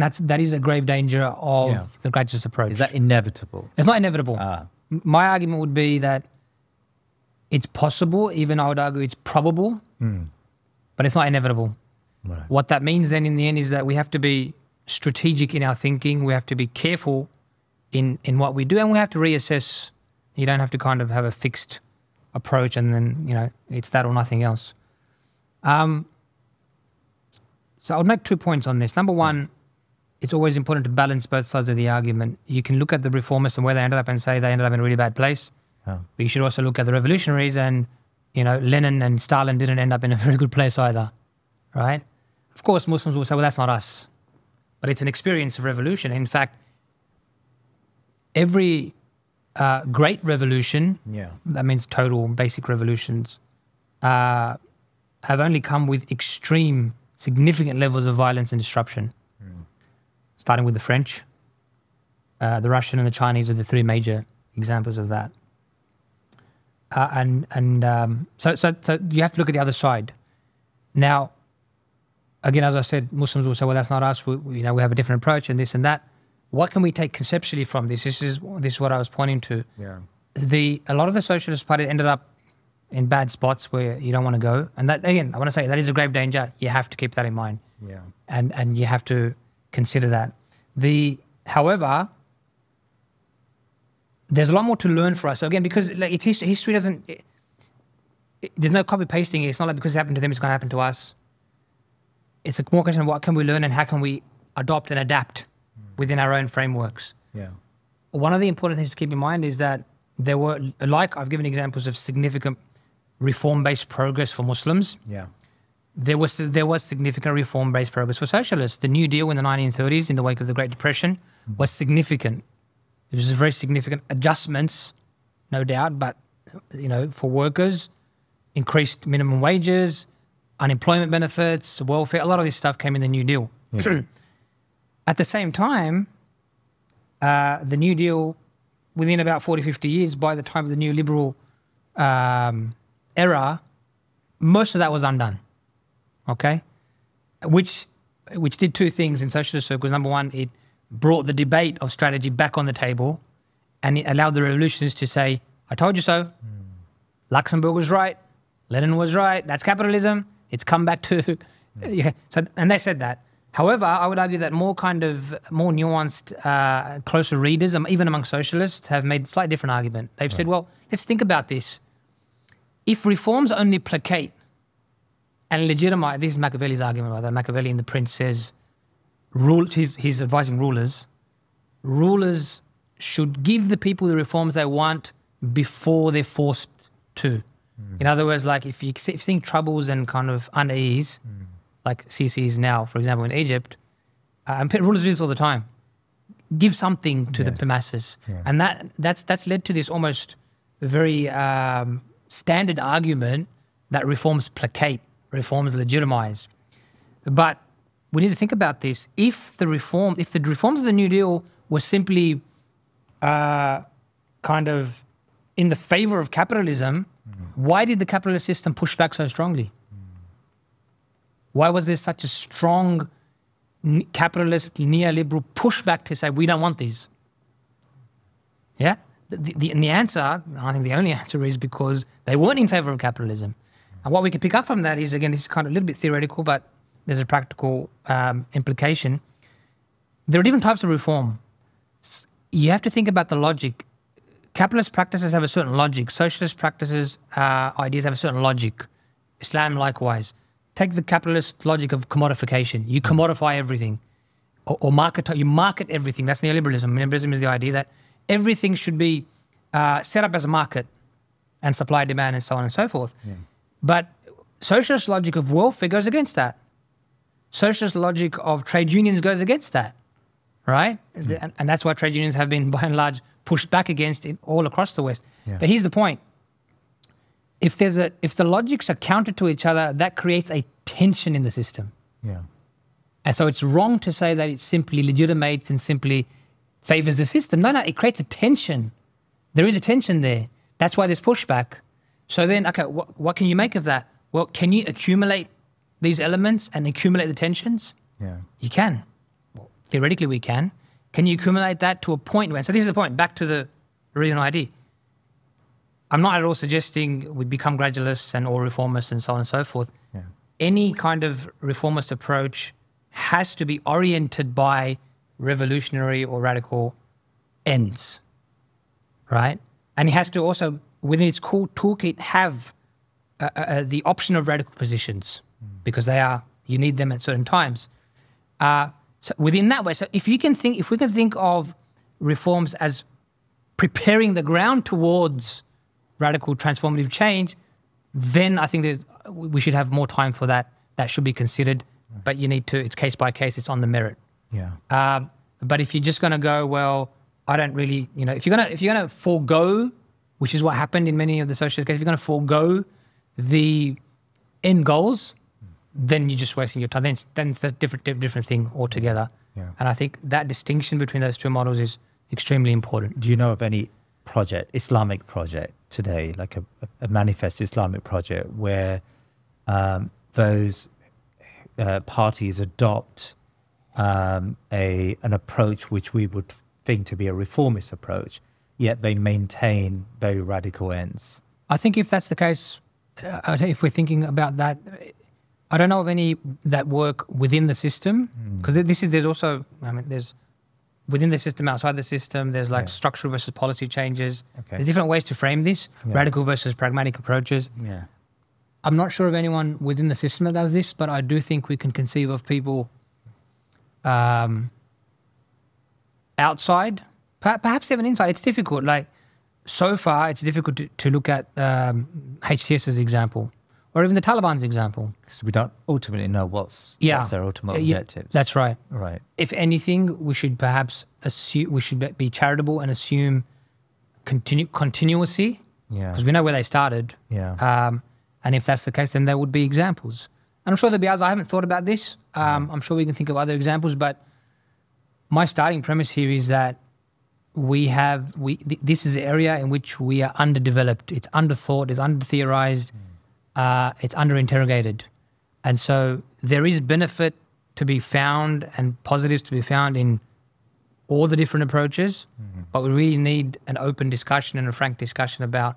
that is a grave danger of the gradualist approach.
Is that inevitable?
It's not inevitable. My argument would be that it's possible, even I would argue it's probable, but it's not inevitable.
Right.
What that means then in the end is that we have to be strategic in our thinking. We have to be careful in what we do, and we have to reassess. You don't have to kind of have a fixed approach and then, it's that or nothing else. So I would make 2 points on this. Number one it's always important to balance both sides of the argument. You can look at the reformists and where they ended up and say they ended up in a really bad place.
Oh.
But you should also look at the revolutionaries and, Lenin and Stalin didn't end up in a very good place either, right? Of course, Muslims will say, well, that's not us. But it's an experience of revolution. In fact, every great revolution, that means total basic revolutions, have only come with extreme, significant levels of violence and disruption. Starting with the French, the Russian and the Chinese are the three major examples of that. So you have to look at the other side. Now, again, as I said, Muslims will say, well, that's not us. We have a different approach and this and that. What can we take conceptually from this? This is what I was pointing to.
Yeah.
A lot of the Socialist Party ended up in bad spots where you don't want to go. And that, again, I want to say that is a grave danger. You have to keep that in mind.
Yeah.
And you have to consider that. However, there's a lot more to learn for us. So again, because history doesn't, there's no copy pasting. It's not like because it happened to them, it's going to happen to us. It's a more question of what can we learn and how can we adopt and adapt within our own frameworks.
Yeah.
One of the important things to keep in mind is that there were, like I've given examples of significant reform-based progress for Muslims.
Yeah.
There was significant reform-based progress for socialists. The New Deal in the 1930s, in the wake of the Great Depression, was significant. It was very significant adjustments, no doubt, but for workers, increased minimum wages, unemployment benefits, welfare, a lot of this stuff came in the New Deal. Yeah. At the same time, the New Deal, within about 40, 50 years, by the time of the neoliberal era, most of that was undone. Okay, which did two things in socialist circles. Number one, it brought the debate of strategy back on the table, and it allowed the revolutionists to say, "I told you so. Luxembourg was right. Lenin was right. That's capitalism. It's come back to." Yeah. So, and they said that. However, I would argue that more nuanced, closer readers, even among socialists, have made a slightly different argument. They've said, "Well, let's think about this. If reforms only placate and legitimize," this is Machiavelli's argument, by the way. Machiavelli in The Prince says, he's advising rulers should give the people the reforms they want before they're forced to. In other words, like if you think troubles and kind of unease, like Sisi is now, for example, in Egypt, and rulers do this all the time, give something to the masses. Yeah. And that's led to this almost very standard argument that reforms placate, reforms legitimize. But we need to think about this. If the reforms of the New Deal were simply kind of in the favor of capitalism, why did the capitalist system push back so strongly? Why was there such a strong capitalist neoliberal pushback to say, we don't want these? Yeah? The answer, I think the only answer is because they weren't in favor of capitalism. And what we can pick up from that is, again, this is kind of a little bit theoretical, but there's a practical implication. There are different types of reform. You have to think about the logic. Capitalist practices have a certain logic. Socialist practices, ideas have a certain logic. Islam likewise. Take the capitalist logic of commodification. You commodify everything. Or you market everything. That's neoliberalism. Neoliberalism is the idea that everything should be set up as a market and supply, demand, and so on and so forth. Yeah. But socialist logic of welfare goes against that. Socialist logic of trade unions goes against that, right? Mm. And that's why trade unions have been, by and large, pushed back against it all across the West. Yeah. But here's the point. If the logics are counter to each other, that creates a tension in the system. Yeah. And so it's wrong to say that it simply legitimates and simply favors the system. No, it creates a tension. There is a tension there. That's why there's pushback. So then, okay, what can you make of that? Well, can you accumulate these elements and accumulate the tensions? Yeah. You can. Well, theoretically, we can. Can you accumulate that to a point where... So this is the point, back to the original idea. I'm not at all suggesting we become gradualists and all reformists and so on and so forth. Yeah. Any kind of reformist approach has to be oriented by revolutionary or radical ends, right? And it has to also, within its core toolkit, have the option of radical positions because you need them at certain times. So within that way, so if we can think of reforms as preparing the ground towards radical transformative change, then I think we should have more time for that. That should be considered, but it's case by case. It's on the merit.
Yeah.
But if you're just going to go, well, I don't really, if you're going to forego, which is what happened in many of the socialist cases, if you're going to forego the end goals, then you're just wasting your time. Then it's a different thing altogether.
Yeah.
And I think that distinction between those two models is extremely important.
Do you know of any Islamic project today, like a manifest Islamic project, where those parties adopt an approach which we would think to be a reformist approach, yet they maintain very radical ends?
I think if that's the case, if we're thinking about that, I don't know of any that work within the system, because there's also, there's within the system, outside the system, there's like structural versus policy changes.
Okay.
There's different ways to frame this, radical versus pragmatic approaches.
Yeah.
I'm not sure of anyone within the system that does this, but I do think we can conceive of people outside, perhaps even inside. It's difficult. Like, so far, it's difficult to look at HTS's example, or even the Taliban's example.
So we don't ultimately know what's their ultimate objectives.
That's right.
Right.
If anything, we should perhaps be charitable and assume continuity.
Yeah.
Because we know where they started.
Yeah.
And if that's the case, then there would be examples. And I'm sure there'll be others. I haven't thought about this. I'm sure we can think of other examples, but my starting premise here is that this is an area in which we are underdeveloped. It's underthought, it's under-theorized, it's under-interrogated. And so there is benefit to be found and positives to be found in all the different approaches, but we really need an open discussion and a frank discussion about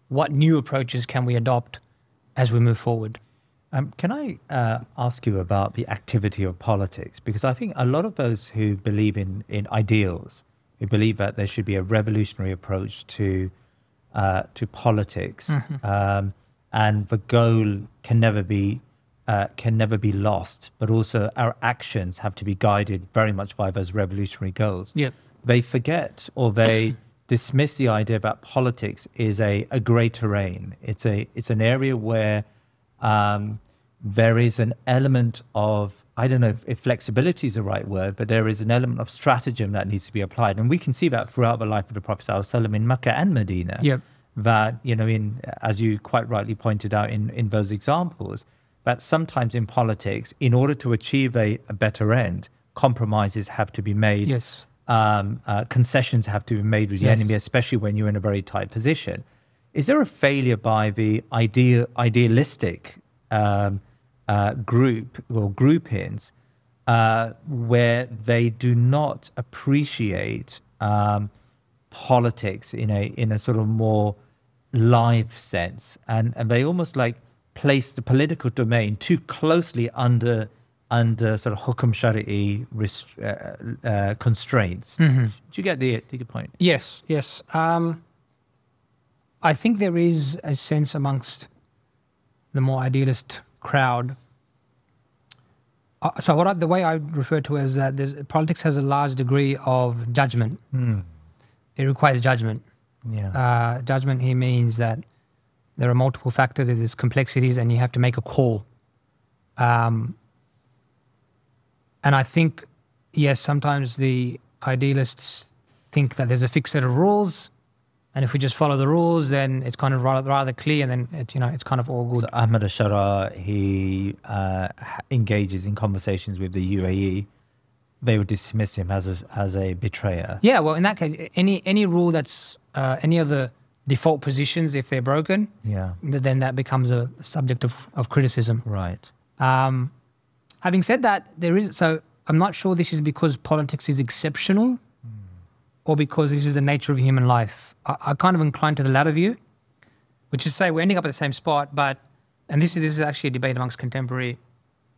what new approaches can we adopt as we move forward.
Can I ask you about the activity of politics? Because I think a lot of those who believe in ideals, who believe that there should be a revolutionary approach to politics, and the goal can never be lost, but also our actions have to be guided very much by those revolutionary goals.
Yep.
They forget, or they dismiss the idea that politics is a grey terrain. It's an area where there is an element of, I don't know if flexibility is the right word, but there is an element of stratagem that needs to be applied. And we can see that throughout the life of the Prophet ﷺ in Mecca and Medina.
Yep.
That, as you quite rightly pointed out in those examples, that sometimes in politics, in order to achieve a better end, compromises have to be made.
Yes.
Concessions have to be made with the enemy, especially when you're in a very tight position. Is there a failure by the idealistic group or groupings where they do not appreciate politics in a sort of more live sense, and they almost like place the political domain too closely under sort of hukum shari'i constraints? Do you get the point?
Yes. I think there is a sense amongst the more idealist crowd. So the way I refer to it is that politics has a large degree of judgment. It requires judgment.
Yeah.
Judgment here means that there are multiple factors, there's complexities, and you have to make a call. And I think, yes, sometimes the idealists think that there's a fixed set of rules, and if we just follow the rules, then it's kind of rather clear, and then it's kind of all good.
So Ahmed Ashara, he engages in conversations with the UAE. They would dismiss him as a betrayer.
Yeah, well, in that case, any rule that's any of the default positions, if they're broken, then that becomes a subject of criticism.
Right.
Having said that, I'm not sure this is because politics is exceptional or because this is the nature of human life. I kind of incline to the latter view, which is to say we're ending up at the same spot, and this is actually a debate amongst contemporary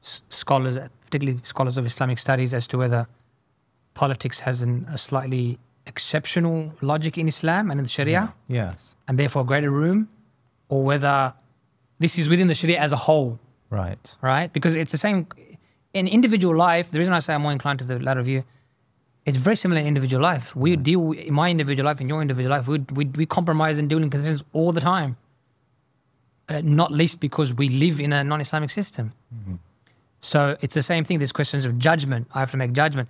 scholars, particularly scholars of Islamic studies, as to whether politics has a slightly exceptional logic in Islam and in the Sharia,
yes,
and therefore greater room, or whether this is within the Sharia as a whole.
Right.
Right? Because it's the same. in individual life, the reason I say I'm more inclined to the latter view, it's very similar in individual life. We deal in my individual life, in your individual life, we compromise and deal in concessions all the time. Not least because we live in a non-Islamic system. So it's the same thing. There's questions of judgment. I have to make judgment.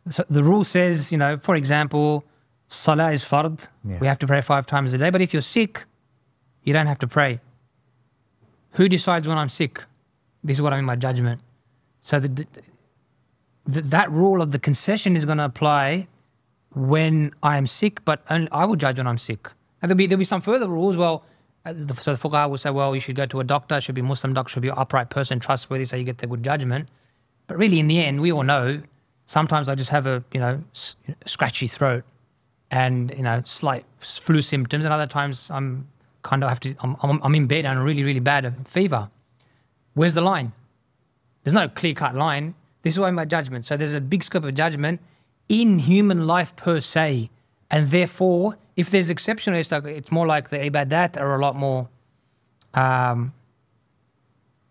So the rule says, for example, Salah is fard. We have to pray 5 times a day. But if you're sick, you don't have to pray. Who decides when I'm sick? This is what I mean by judgment. So that rule of the concession is going to apply when I am sick, but only I will judge when I'm sick. And there'll be some further rules. Well, so the fuqaha will say, well, you should go to a doctor. It should be a Muslim doctor. Should be an upright person, trustworthy, so you get the good judgment. But really, in the end, we all know. Sometimes I just have a scratchy throat and slight flu symptoms, and other times I'm in bed and a really, really bad fever. Where's the line? There's no clear-cut line. This is why my judgment. So there's a big scope of judgment in human life per se, and therefore, if there's exception, it's more like the ibadat are a lot more.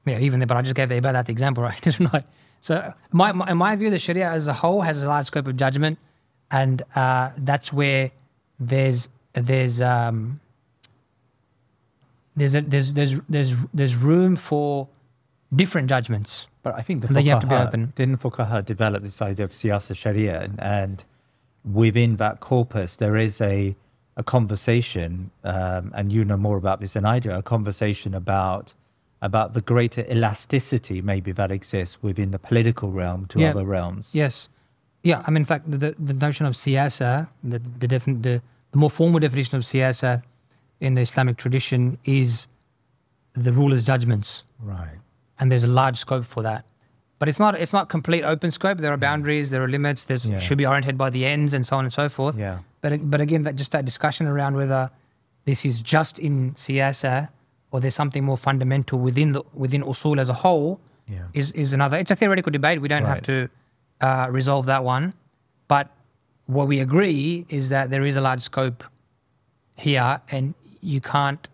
Even there, but I just gave the ibadat example, right? Didn't I? So in my view, the Sharia as a whole has a large scope of judgment, and that's where there's room for different judgments.
But I think
you have to be open.
Didn't fuqaha develop this idea of siyasa sharia, and within that corpus there is a conversation, and you know more about this than I do, a conversation about the greater elasticity maybe that exists within the political realm to other realms.
Yes. Yeah, in fact, the notion of siyasa, the more formal definition of siyasa in the Islamic tradition is the ruler's judgments.
Right.
And there's a large scope for that. But it's not complete open scope. There are boundaries, there are limits, should be oriented by the ends and so on and so forth.
Yeah.
But again, that discussion around whether this is just in siyasa or there's something more fundamental within usul as a whole is another. It's a theoretical debate. We don't have to resolve that one. But what we agree is that there is a large scope here, and you can't.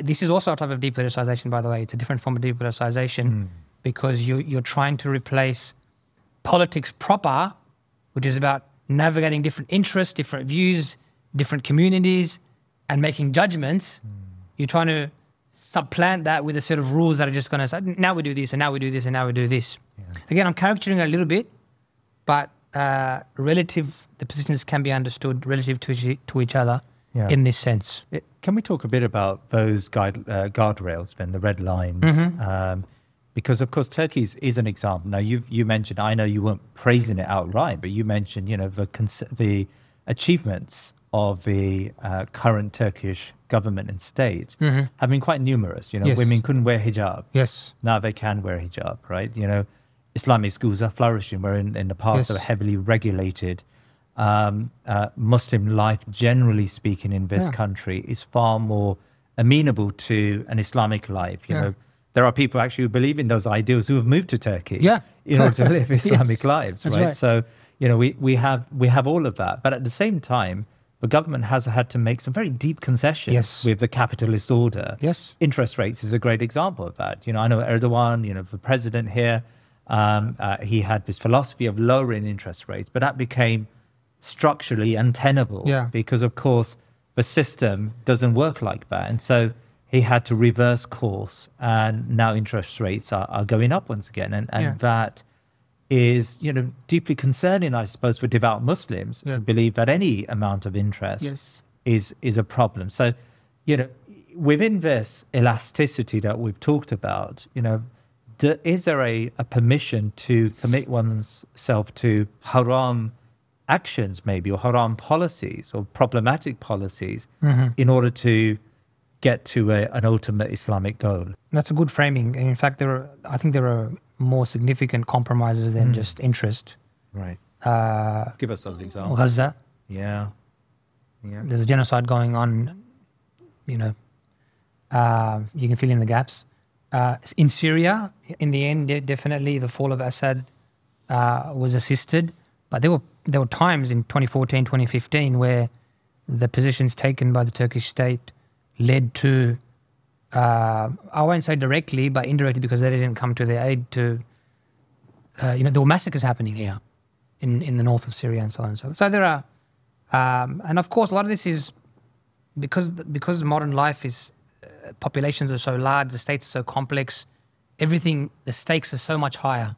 This is also a type of depoliticization, by the way. It's a different form of depoliticization because you're trying to replace politics proper, which is about navigating different interests, different views, different communities, and making judgments. You're trying to supplant that with a set of rules that are just going to say, now we do this, and now we do this, and now we do this. Yeah. Again, I'm caricaturing it a little bit, but the positions can be understood relative to each other in this sense.
Can we talk a bit about those guardrails, then, the red lines? Because, of course, Turkey is an example. Now, you mentioned, I know you weren't praising it outright, but you mentioned, the achievements of the current Turkish government and state have been quite numerous. Women couldn't wear hijab.
Yes.
Now they can wear hijab, right? Islamic schools are flourishing, where in the past they were heavily regulated. Muslim life, generally speaking, in this country is far more amenable to an Islamic life. There are people actually who believe in those ideals who have moved to Turkey in order to live Islamic lives, right? So, we have all of that. But at the same time, the government has had to make some very deep concessions with the capitalist order.
Yes.
Interest rates is a great example of that. I know Erdogan, the president here, he had this philosophy of lowering interest rates, but that became structurally untenable because, of course, the system doesn't work like that. And so he had to reverse course, and now interest rates are going up once again. And that is, deeply concerning, I suppose, for devout Muslims who believe that any amount of interest is a problem. So, within this elasticity that we've talked about, is there a permission to commit oneself to haram actions maybe, or haram policies or problematic policies in order to get to an ultimate Islamic goal?
That's a good framing. And in fact, I think there are more significant compromises than just interest.
Right. Give us those examples.
Gaza.
Yeah.
There's a genocide going on. You can fill in the gaps. In Syria, in the end, definitely the fall of Assad was assisted, but there were times in 2014, 2015 where the positions taken by the Turkish state led to, I won't say directly, but indirectly, because they didn't come to their aid, to there were massacres happening here in the north of Syria and so on and so forth. So there are, and of course, a lot of this is because modern life is, populations are so large, the states are so complex, everything, the stakes are so much higher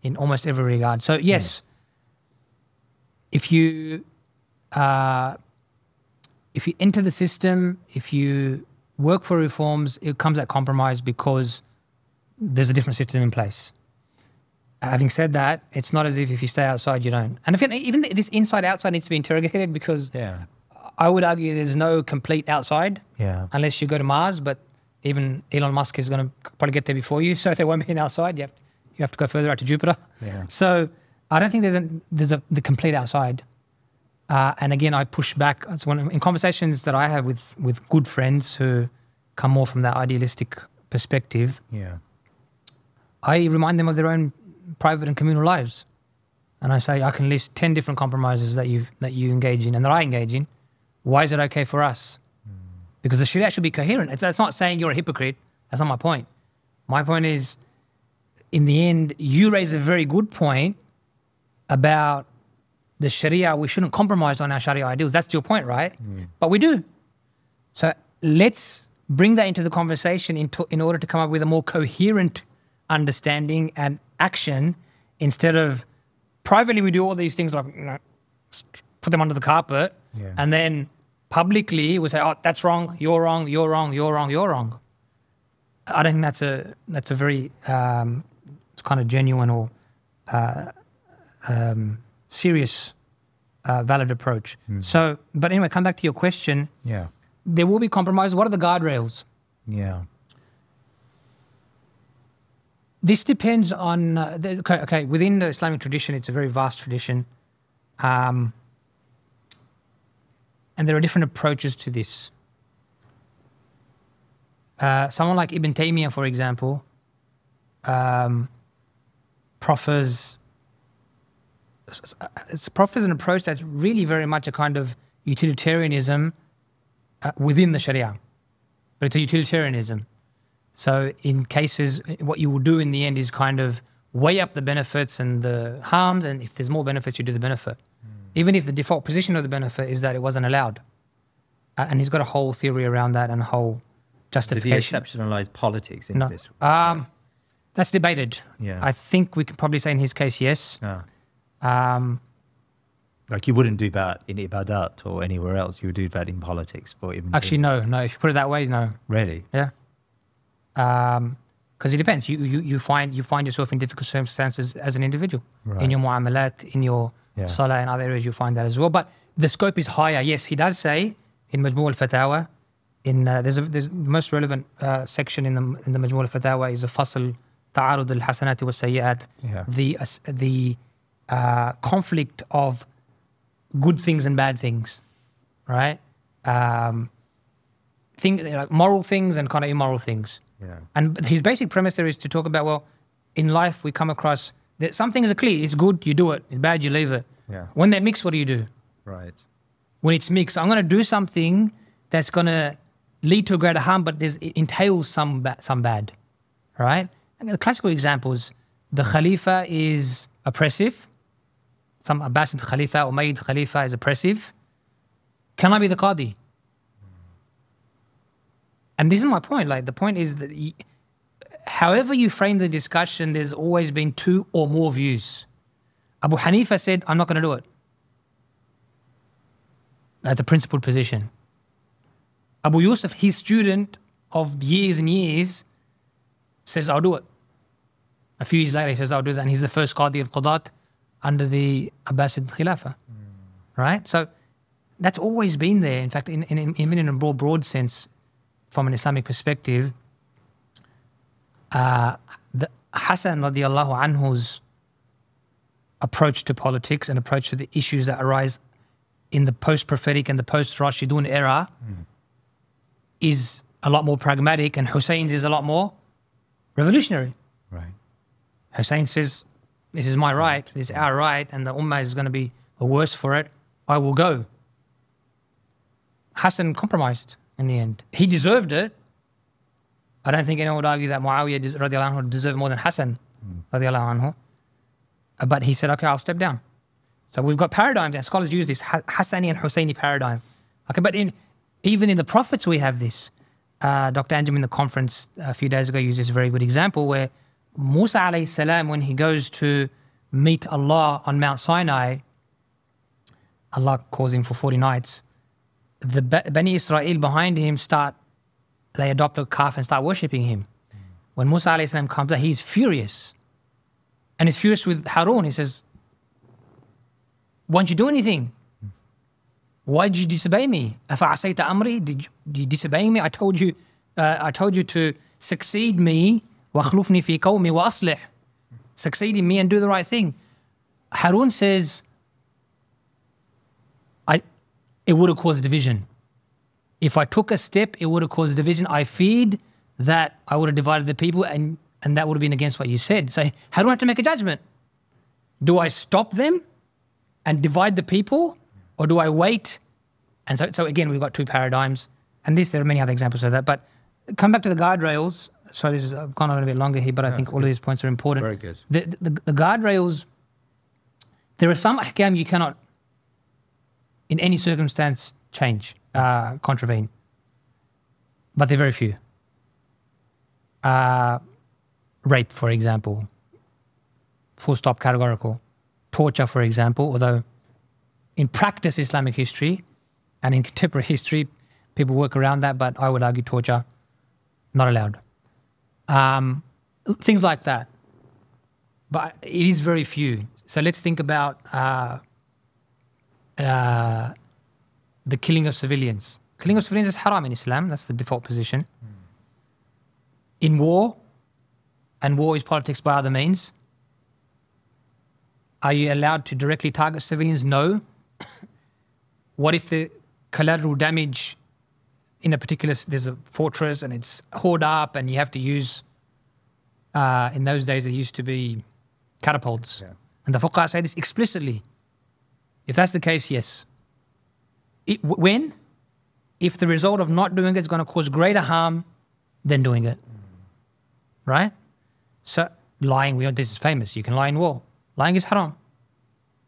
in almost every regard. So yes, if you enter the system, if you work for reforms, it comes at compromise because there's a different system in place. Having said that, it's not as if you stay outside, you don't. And even this inside-outside needs to be interrogated, because I would argue there's no complete outside unless you go to Mars, but even Elon Musk is going to probably get there before you, so there won't be an outside. You have to go further out to Jupiter. So I don't think there's the complete outside. And again, I push back. It's in conversations that I have with good friends who come more from that idealistic perspective. I remind them of their own private and communal lives, and I say, I can list 10 different compromises that you engage in and that I engage in. Why is it okay for us? Because the Sharia should be coherent. That's not saying you're a hypocrite. That's not my point. My point is, in the end, you raise a very good point about the Sharia. We shouldn't compromise on our Sharia ideals. That's your point, right? But we do. So let's bring that into the conversation in order to come up with a more coherent understanding and action, instead of privately we do all these things like put them under the carpet, and then publicly we say, oh, that's wrong, you're wrong, you're wrong, you're wrong, you're wrong. I don't think that's a very it's kind of genuine or serious, valid approach. So, but anyway, come back to your question. There will be compromise. What are the guardrails? This depends on, okay, within the Islamic tradition, it's a very vast tradition. And there are different approaches to this. Someone like Ibn Taymiyyah, for example, proffers an approach that's really very much a kind of utilitarianism within the Sharia. But it's a utilitarianism. So in cases, what you will do in the end is kind of weigh up the benefits and the harms, and if there's more benefits, you do the benefit. Even if the default position of the benefit is that it wasn't allowed. And he's got a whole theory around that and a whole justification.
Did he exceptionalize politics in this?
That's debated. I think we could probably say in his case, yes.
Like you wouldn't do that in Ibadat or anywhere else. You would do that in politics for Ibn
Actually, no. If you put it that way, no.
Really?
Yeah. Because it depends. You find yourself in difficult circumstances as an individual. In your mu'amalat, in your salah and other areas, you find that as well. But the scope is higher. Yes, he does say in Majmu' al-Fatawa, there's the most relevant section in the Majmu' al-Fatawa is a fasl ta'arud al-hasanati wa sayyi'at, the conflict of good things and bad things, right? Like moral things and kind of immoral things. And his basic premise there is to talk about, well, in life we come across that some things are clear. It's good, you do it. It's bad, you leave it. When they're mixed, what do you do? When it's mixed, I'm going to do something that's going to lead to a greater harm, but it entails some bad, right? And the classical examples, the Khalifa is oppressive. Some Abbasid Khalifa, Umayyad Khalifa is oppressive. Can I be the Qadi? And this is my point. Like, the point is that however you frame the discussion, there's always been two or more views. Abu Hanifa said, I'm not going to do it. That's a principled position. Abu Yusuf, his student of years and years, says, I'll do it. A few years later, he says, I'll do that. And he's the first Qadi al-Qudat under the Abbasid Khilafah. Right? So that's always been there. In fact, even in a broad sense, from an Islamic perspective, the Hassan radiallahu anhu's approach to politics and approach to the issues that arise in the post-prophetic and the post-Rashidun era is a lot more pragmatic, and Hussein's is a lot more revolutionary. Hussein says, this is my right, this is our right, and the Ummah is going to be the worse for it. I will go. Hassan compromised in the end. He deserved it. I don't think anyone would argue that Muawiyah radiallahu anhu deserved more than Hassan radiallahu anhu. But he said, okay, I'll step down. So we've got paradigms, and scholars use this Hassani and Husseini paradigm. Okay, but even in the prophets we have this. Dr. Anjum in the conference a few days ago used this very good example where Musa alayhi salam, when he goes to meet Allah on Mount Sinai, Allah calls him for 40 nights. The Bani Israel behind him they adopt a calf and start worshipping him. When Musa alayhi salam comes out, he's furious. And he's furious with Harun. He says, why don't you do anything? Why did you disobey me? أَفَعَصَيْتَ أَمْرِي? Did you disobey me? I told you to succeed me. وَخْلُفْنِي فِي قَوْمِي وَأَصْلِحْ. Succeed in me and do the right thing. Harun says, it would have caused division. If I took a step, it would have caused division. I feared that I would have divided the people and that would have been against what you said. So Harun had to make a judgment. Do I stop them and divide the people? Or do I wait? And so again, we've got two paradigms. And there are many other examples of that. But come back to the guardrails. Sorry, I've gone on a bit longer here, but I think all of these points are important.
Very good.
The guardrails, there are some ahkam you cannot, in any circumstance, change, contravene. But they're very few. Rape, for example. Full stop, categorical. Torture, for example, although in practice, Islamic history and in contemporary history, people work around that, but I would argue torture, not allowed. Things like that. But it is very few. So let's think about the killing of civilians. Killing of civilians is haram in Islam. That's the default position. In war, and war is politics by other means, are you allowed to directly target civilians? No. What if the collateral damage in a particular, there's a fortress and it's hoarded up and you have to use, in those days there used to be catapults. Yeah. And the fuqaha say this explicitly. If that's the case, yes. When? If the result of not doing it is going to cause greater harm than doing it. Right? So lying, this is famous. You can lie in war. Lying is haram.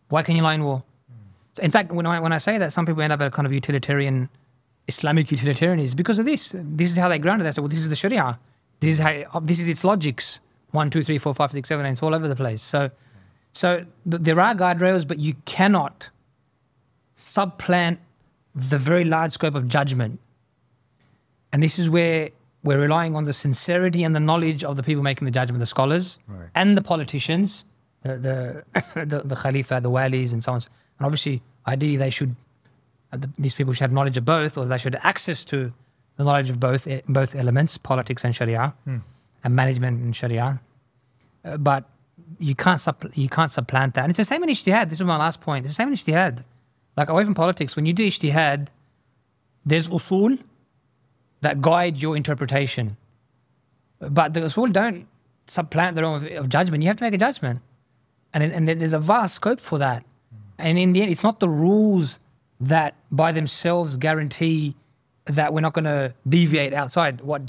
Why can you lie in war? So in fact, when I say that, some people end up at a kind of utilitarian, Islamic utilitarianism because of this. This is how they ground it. They say, well, this is the Sharia. This is its logics. 1, 2, 3, 4, 5, 6, 7, 8. It's all over the place. So there are guardrails, but you cannot supplant the very large scope of judgment. And this is where we're relying on the sincerity and the knowledge of the people making the judgment, the scholars, right, and the politicians, the Khalifa, the walis, and so on. And obviously, ideally, these people should have knowledge of both, or they should have access to the knowledge of both elements, politics and Sharia, and management and Sharia. But you can't supplant that. And it's the same in ijtihad. This is my last point. It's the same in ijtihad. Like away from politics, when you do ijtihad, there's usul that guide your interpretation. But the usul don't supplant their own of judgment. You have to make a judgment. And there's a vast scope for that. And in the end, it's not the rules that by themselves guarantee that we're not going to deviate outside. What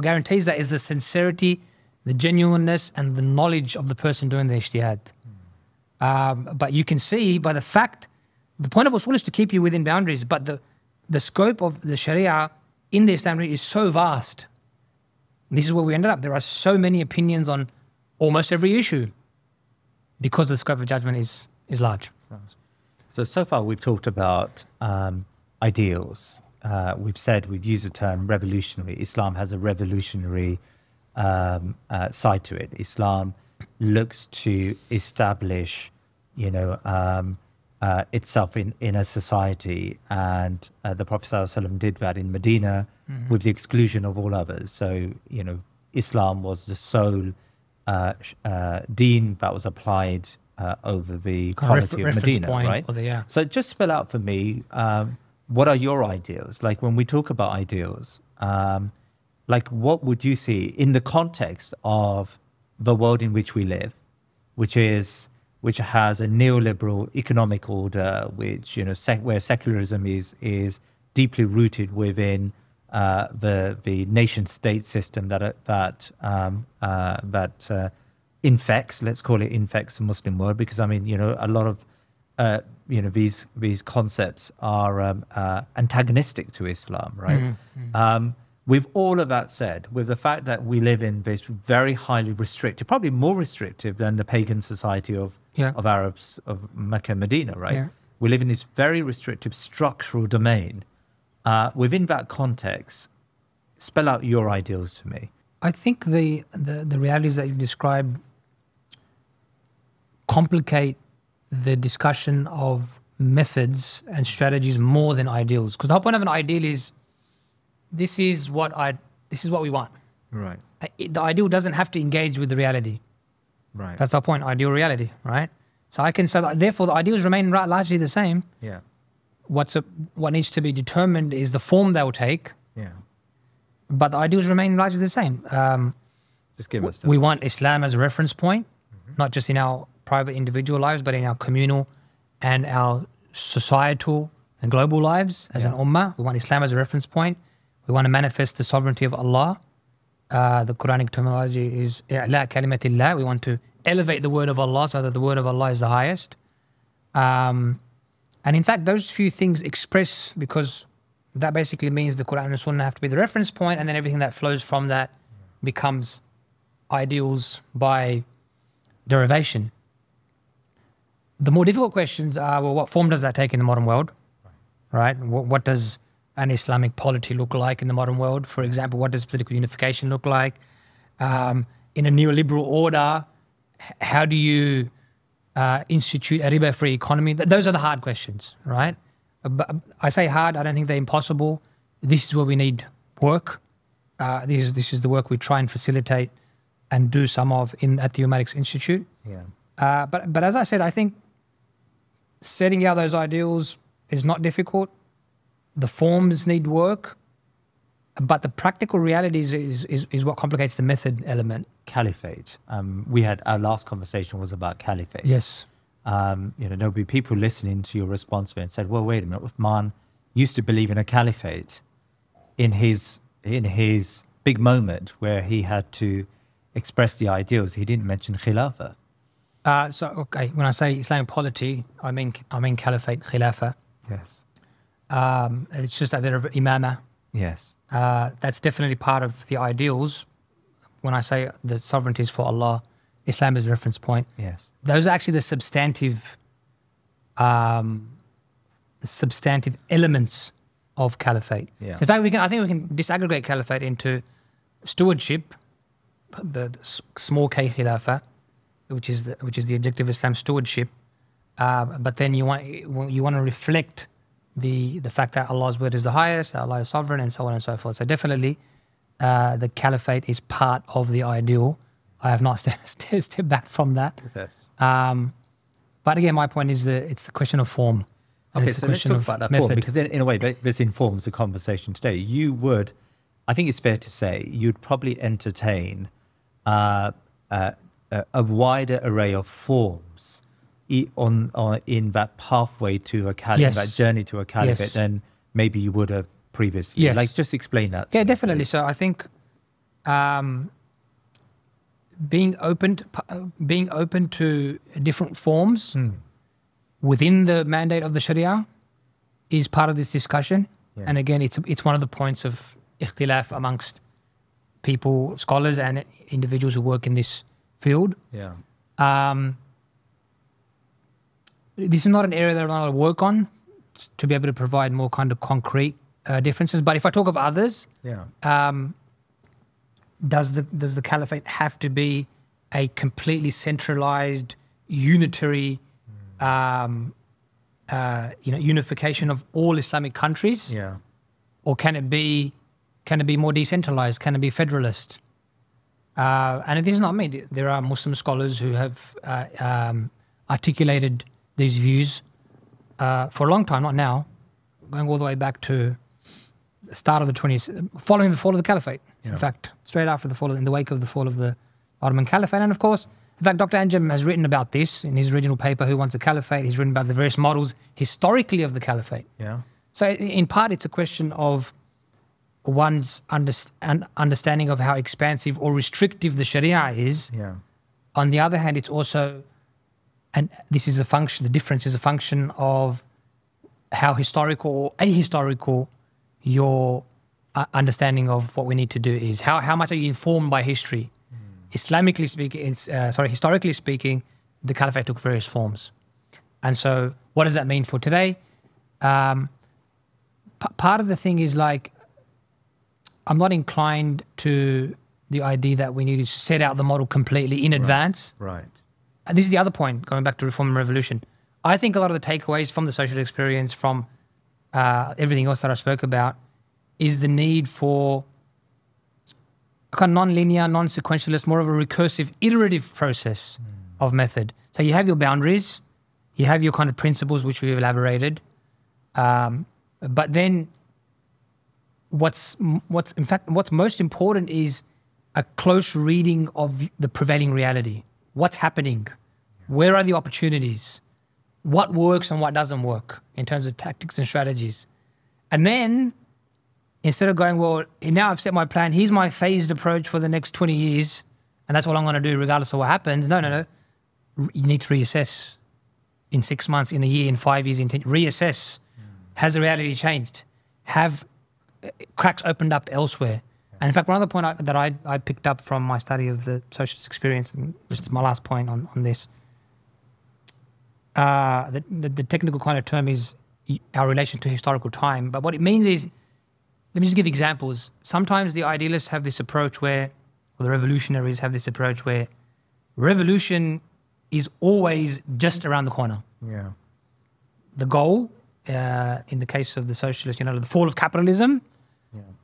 guarantees that is the sincerity, the genuineness, and the knowledge of the person doing the ijtihad. But you can see by the fact, the point of usul is to keep you within boundaries, but the scope of the Sharia in the Islamic is so vast. This is where we ended up. There are so many opinions on almost every issue because the scope of judgment is large.
So far we've talked about ideals. We've used the term revolutionary. Islam has a revolutionary side to it. Islam looks to establish, itself in a society, and the Prophet ﷺ did that in Medina with the exclusion of all others. So, Islam was the sole deen that was applied over the polity of Medina, right? So just spell out for me, what are your ideals? Like when we talk about ideals, what would you see in the context of the world in which we live, which has a neoliberal economic order, which where secularism is deeply rooted within the nation-state system that infects, let's call it infects the Muslim world, because I mean, a lot of these concepts are antagonistic to Islam, right? With all of that said, with the fact that we live in this very highly restricted, probably more restrictive than the pagan society of Arabs of Mecca and Medina, right?
Yeah.
We live in this very restrictive structural domain. Within that context, spell out your ideals to me.
I think the realities that you've described complicate the discussion of methods and strategies more than ideals. Because the whole point of an ideal is this is what we want.
Right.
The ideal doesn't have to engage with the reality.
Right.
That's our point, ideal reality, right? So therefore the ideals remain largely the same.
Yeah.
What needs to be determined is the form they'll take.
Yeah.
But the ideals remain largely the same.
Just give us.
We want Islam as a reference point, not just in our private individual lives, but in our communal and our societal and global lives as an ummah. We want Islam as a reference point. We want to manifest the sovereignty of Allah. The Quranic terminology is إعلاء كلمة الله. We want to elevate the word of Allah so that the word of Allah is the highest. And in fact, those few things express, because that basically means the Quran and Sunnah have to be the reference point, and then everything that flows from that becomes ideals by derivation. The more difficult questions are, well, what form does that take in the modern world? Right? What does an Islamic polity look like in the modern world? For example, what does political unification look like? In a neoliberal order, how do you institute a riba-free economy? Those are the hard questions, right? But I say hard, I don't think they're impossible. This is where we need work. This is the work we try and facilitate and do some of at the Ummatics Institute.
Yeah.
But as I said, I think setting out those ideals is not difficult. The forms need work, but the practical realities is what complicates the method element.
Caliphate. We had our last conversation was about caliphate.
Yes.
There'll be people listening to your response and said, "Well, wait a minute. Uthman used to believe in a caliphate in his big moment where he had to express the ideals. He didn't mention khilafah."
Okay, when I say Islamic polity, I mean caliphate, khilafah.
Yes.
It's just that they're imama.
Yes.
That's definitely part of the ideals. When I say the sovereignty is for Allah, Islam is a reference point.
Yes.
Those are actually the substantive elements of caliphate.
Yeah.
So in fact, I think we can disaggregate caliphate into stewardship, the small k khilafah, which is the objective of Islam, stewardship. But then you want to reflect the fact that Allah's word is the highest, that Allah is sovereign, and so on and so forth. So definitely, the caliphate is part of the ideal. I have not stepped back from that.
Yes.
But again, my point is that it's the question of form.
Okay, so let's talk about that
method.
form, because in a way, this informs the conversation today. You would, I think it's fair to say, you'd probably entertain a wider array of forms in that pathway to a caliphate, that journey to a caliphate, than maybe you would have previously.
Yes.
Like, just explain that.
Yeah, definitely. So I think being open to different forms within the mandate of the Sharia is part of this discussion. Yeah. And again, it's one of the points of ikhtilaf amongst people, scholars, and individuals who work in this field.
Yeah.
This is not an area that I want to work on to be able to provide more kind of concrete differences. But if I talk of others, does the caliphate have to be a completely centralized, unitary, unification of all Islamic countries?
Yeah.
Or can it be more decentralized? Can it be federalist? And it is not me. There are Muslim scholars who have articulated these views for a long time, not now, going all the way back to the start of the 20s, following the fall of the Caliphate. Yeah. In fact, straight after the fall, in the wake of the fall of the Ottoman Caliphate. And of course, in fact, Dr. Anjem has written about this in his original paper, Who Wants a Caliphate? He's written about the various models historically of the Caliphate.
Yeah.
So in part, it's a question of one's understanding of how expansive or restrictive the Sharia is, On the other hand, it's also, and this is a function, the difference is a function of how historical or ahistorical your understanding of what we need to do is. How much are you informed by history? Islamically speaking, historically speaking, the Caliphate took various forms. And so what does that mean for today? Part of the thing is like, I'm not inclined to the idea that we need to set out the model completely in advance.
Right.
And this is the other point, going back to reform and revolution. I think a lot of the takeaways from the socialist experience, from everything else that I spoke about, is the need for a kind of non-linear, non-sequentialist, more of a recursive, iterative process of method. So you have your boundaries, you have your kind of principles, which we've elaborated, but then what's most important is a close reading of the prevailing reality. What's happening? Where are the opportunities? What works and what doesn't work in terms of tactics and strategies? And then, instead of going, well, now I've set my plan, here's my phased approach for the next 20 years, and that's what I'm going to do regardless of what happens. No. You need to reassess in 6 months, in a year, in 5 years, in 10 reassess. Has the reality changed? Have cracks opened up elsewhere? And in fact, one other point that I picked up from my study of the socialist experience, and which is my last point on this, the technical kind of term is our relation to historical time. But what it means is, let me just give examples. Sometimes the idealists have this approach where, or the revolutionaries have this approach where revolution is always just around the corner.
Yeah.
The goal, in the case of the socialists, the fall of capitalism,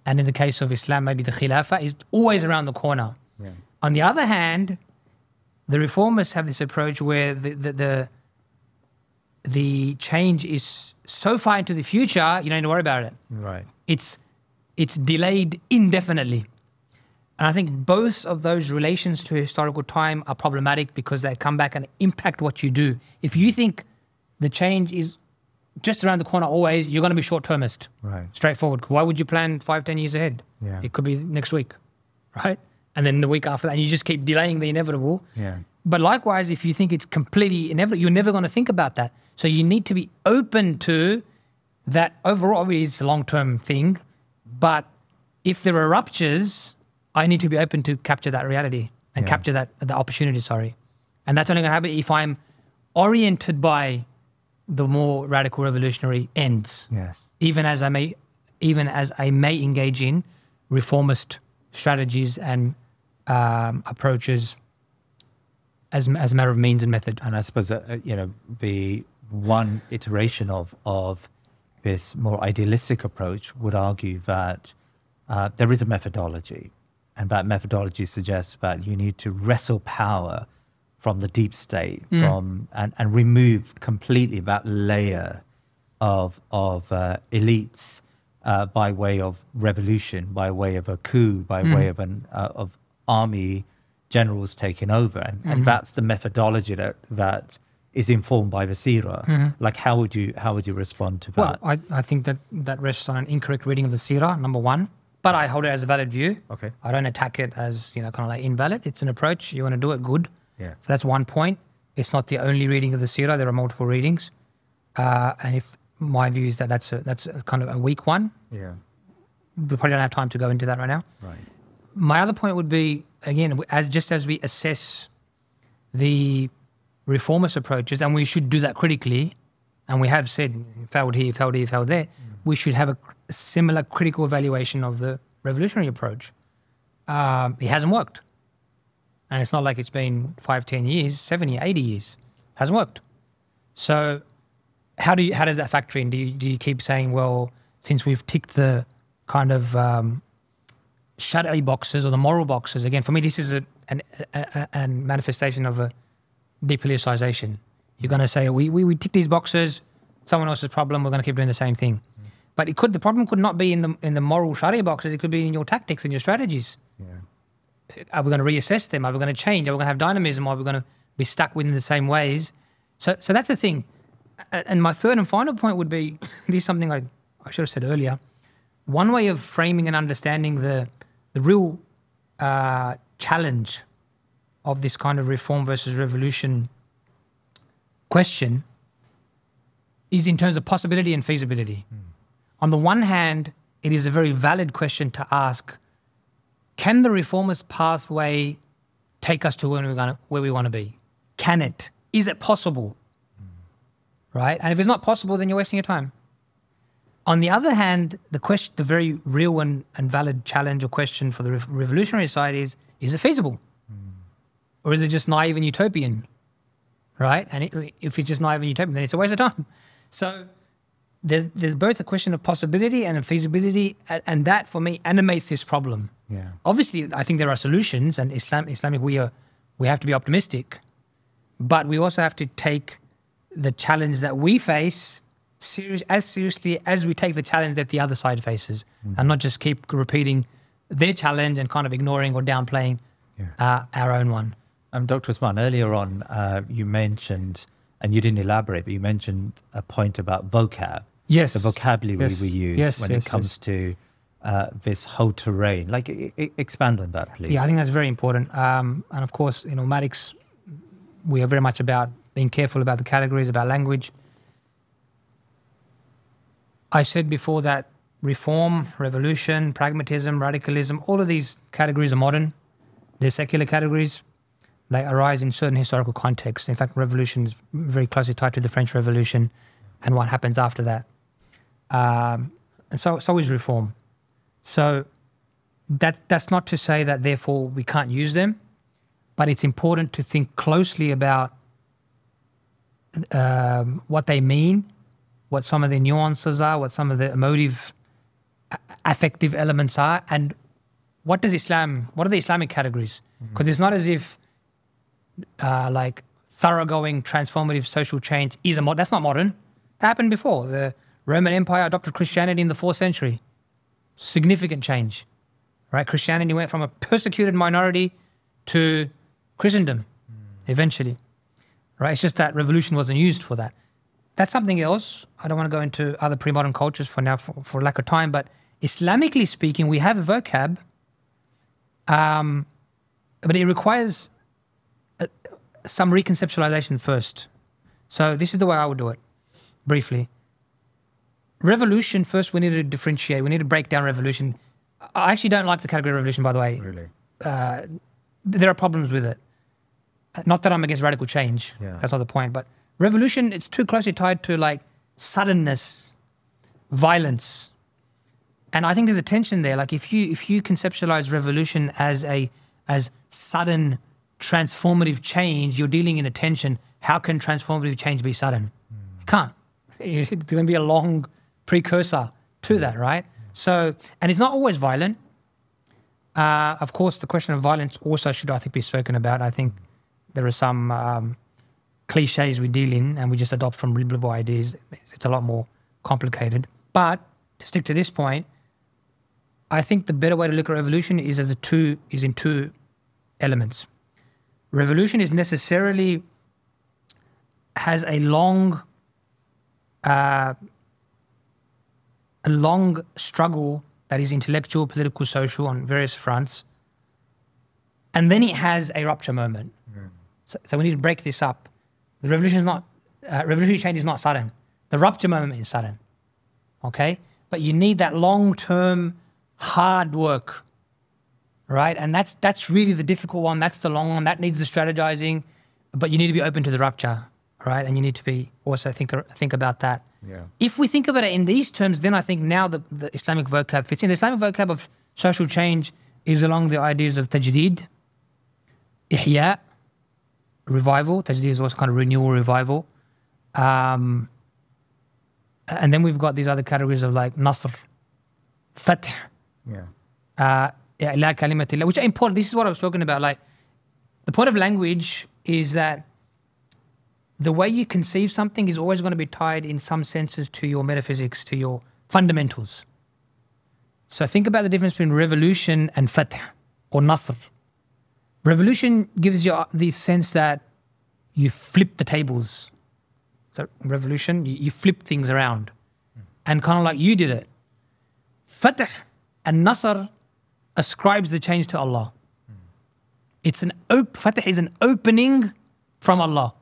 and in the case of Islam, maybe the Khilafah, is always around the corner.
Yeah.
On the other hand, the reformists have this approach where the change is so far into the future, you don't need to worry about it.
Right.
It's delayed indefinitely. And I think both of those relations to historical time are problematic because they come back and impact what you do. If you think the change is just around the corner always, you're going to be short-termist.
Right.
Straightforward. Why would you plan 5-10 years ahead?
Yeah.
It could be next week, right? And then the week after that, and you just keep delaying the inevitable.
Yeah.
But likewise, if you think it's completely inevitable, you're never going to think about that. So you need to be open to that. Overall, it's a long-term thing. But if there are ruptures, I need to be open to capture that reality and capture the opportunity, And that's only going to happen if I'm oriented by the more radical revolutionary ends.
Yes.
Even as I may engage in reformist strategies and approaches as a matter of means and method.
And I suppose the one iteration of this more idealistic approach would argue that there is a methodology, and that methodology suggests that you need to wrestle power from the deep state, and remove completely that layer of elites by way of revolution, by way of a coup, by way of army generals taking over, and that's the methodology that is informed by the Seerah. Like, how would you respond to that?
Well, I think that rests on an incorrect reading of the Seerah, number one. But I hold it as a valid view.
Okay.
I don't attack it as kind of like invalid. It's an approach. You want to do it, good.
Yeah.
So that's one point. It's not the only reading of the Seerah. There are multiple readings, and if my view is that that's a kind of a weak one.
Yeah.
We probably don't have time to go into that right now.
Right.
My other point would be, again, as we assess the reformist approaches, and we should do that critically, and we have said failed here, failed here, failed there. We should have a similar critical evaluation of the revolutionary approach. It hasn't worked. And it's not like it's been 5, 10 years, 70, 80 years. It hasn't worked. So how does that factor in? Do you keep saying, well, since we've ticked the kind of Shari'i boxes or the moral boxes, again, for me, this is a manifestation of a depoliticization. You're going to say, we tick these boxes, someone else's problem, we're going to keep doing the same thing. But the problem could not be in the moral Sharia boxes, it could be in your tactics and your strategies.
Yeah.
Are we going to reassess them? Are we going to change? Are we going to have dynamism? Or are we going to be stuck within the same ways? So that's the thing. And my third and final point would be, this is something I should have said earlier. One way of framing and understanding the real challenge of this kind of reform versus revolution question is in terms of possibility and feasibility. On the one hand, it is a very valid question to ask, can the reformist pathway take us to where we want to be? Can it? Is it possible? Right? And if it's not possible, then you're wasting your time. On the other hand, the very real and valid challenge or question for the revolutionary side is it feasible? Or is it just naive and utopian? Right? And if it's just naive and utopian, then it's a waste of time. So there's both a question of possibility and a feasibility, and that for me animates this problem.
Yeah.
Obviously, I think there are solutions, and Islamic we have to be optimistic, but we also have to take the challenge that we face as seriously as we take the challenge that the other side faces, and not just keep repeating their challenge and kind of ignoring or downplaying our own one.
Dr. Uthman, earlier on, you mentioned, and you didn't elaborate, but you mentioned a point about vocab.
Yes.
The vocabulary we use when it comes to this whole terrain. Like, expand on that, please.
Yeah, I think that's very important. And of course, in Nomadics, we are very much about being careful about the categories, about language. I said before that reform, revolution, pragmatism, radicalism, all of these categories are modern. They're secular categories. They arise in certain historical contexts. In fact, revolution is very closely tied to the French Revolution and what happens after that. And so is reform. So that's not to say that therefore we can't use them, but it's important to think closely about what they mean, what some of the nuances are, what some of the emotive, affective elements are, and what are the Islamic categories? Because it's not as if like thoroughgoing transformative social change is that's not modern. That happened before. The Roman Empire adopted Christianity in the 4th century. Significant change, right? Christianity went from a persecuted minority to Christendom eventually, right? It's just that revolution wasn't used for that. That's something else. I don't want to go into other pre-modern cultures for now for lack of time, but Islamically speaking, we have a vocab, but it requires some reconceptualization first. So this is the way I would do it, briefly. Revolution, first we need to differentiate. We need to break down revolution. I actually don't like the category revolution, by the way.
Really?
There are problems with it. Not that I'm against radical change.
Yeah.
That's not the point. But revolution, it's too closely tied to like suddenness, violence. And I think there's a tension there. Like if you conceptualize revolution as sudden transformative change, you're dealing in a tension. How can transformative change be sudden? It can't. It's going to be a long precursor to that, right? So, and it's not always violent. Of course, the question of violence also should, I think, be spoken about. I think there are some cliches we deal in and we just adopt from liberal ideas. It's a lot more complicated. But to stick to this point, I think the better way to look at revolution is in two elements. Revolution is necessarily has a long struggle that is intellectual, political, social on various fronts. And then it has a rupture moment. So we need to break this up. The revolution is not, revolutionary change is not sudden. The rupture moment is sudden, okay? But you need that long-term hard work, right? And that's really the difficult one. That's the long one. That needs the strategizing, but you need to be open to the rupture, right? And you need to be also think about that.
Yeah.
If we think about it in these terms, then I think now the Islamic vocab fits in. The Islamic vocab of social change is along the ideas of tajdeed, ihya, revival. Tajdeed is also kind of renewal, revival. And then we've got these other categories of like nasr, fath, ila kalimatillah, which are important. This is what I was talking about. Like, the point of language is that the way you conceive something is always going to be tied in some senses to your metaphysics, to your fundamentals. So think about the difference between revolution and fath or nasr. Revolution gives you the sense that you flip the tables. So revolution, you flip things around. And kind of like you did it. Fath and nasr ascribes the change to Allah. Fatah is an opening from Allah.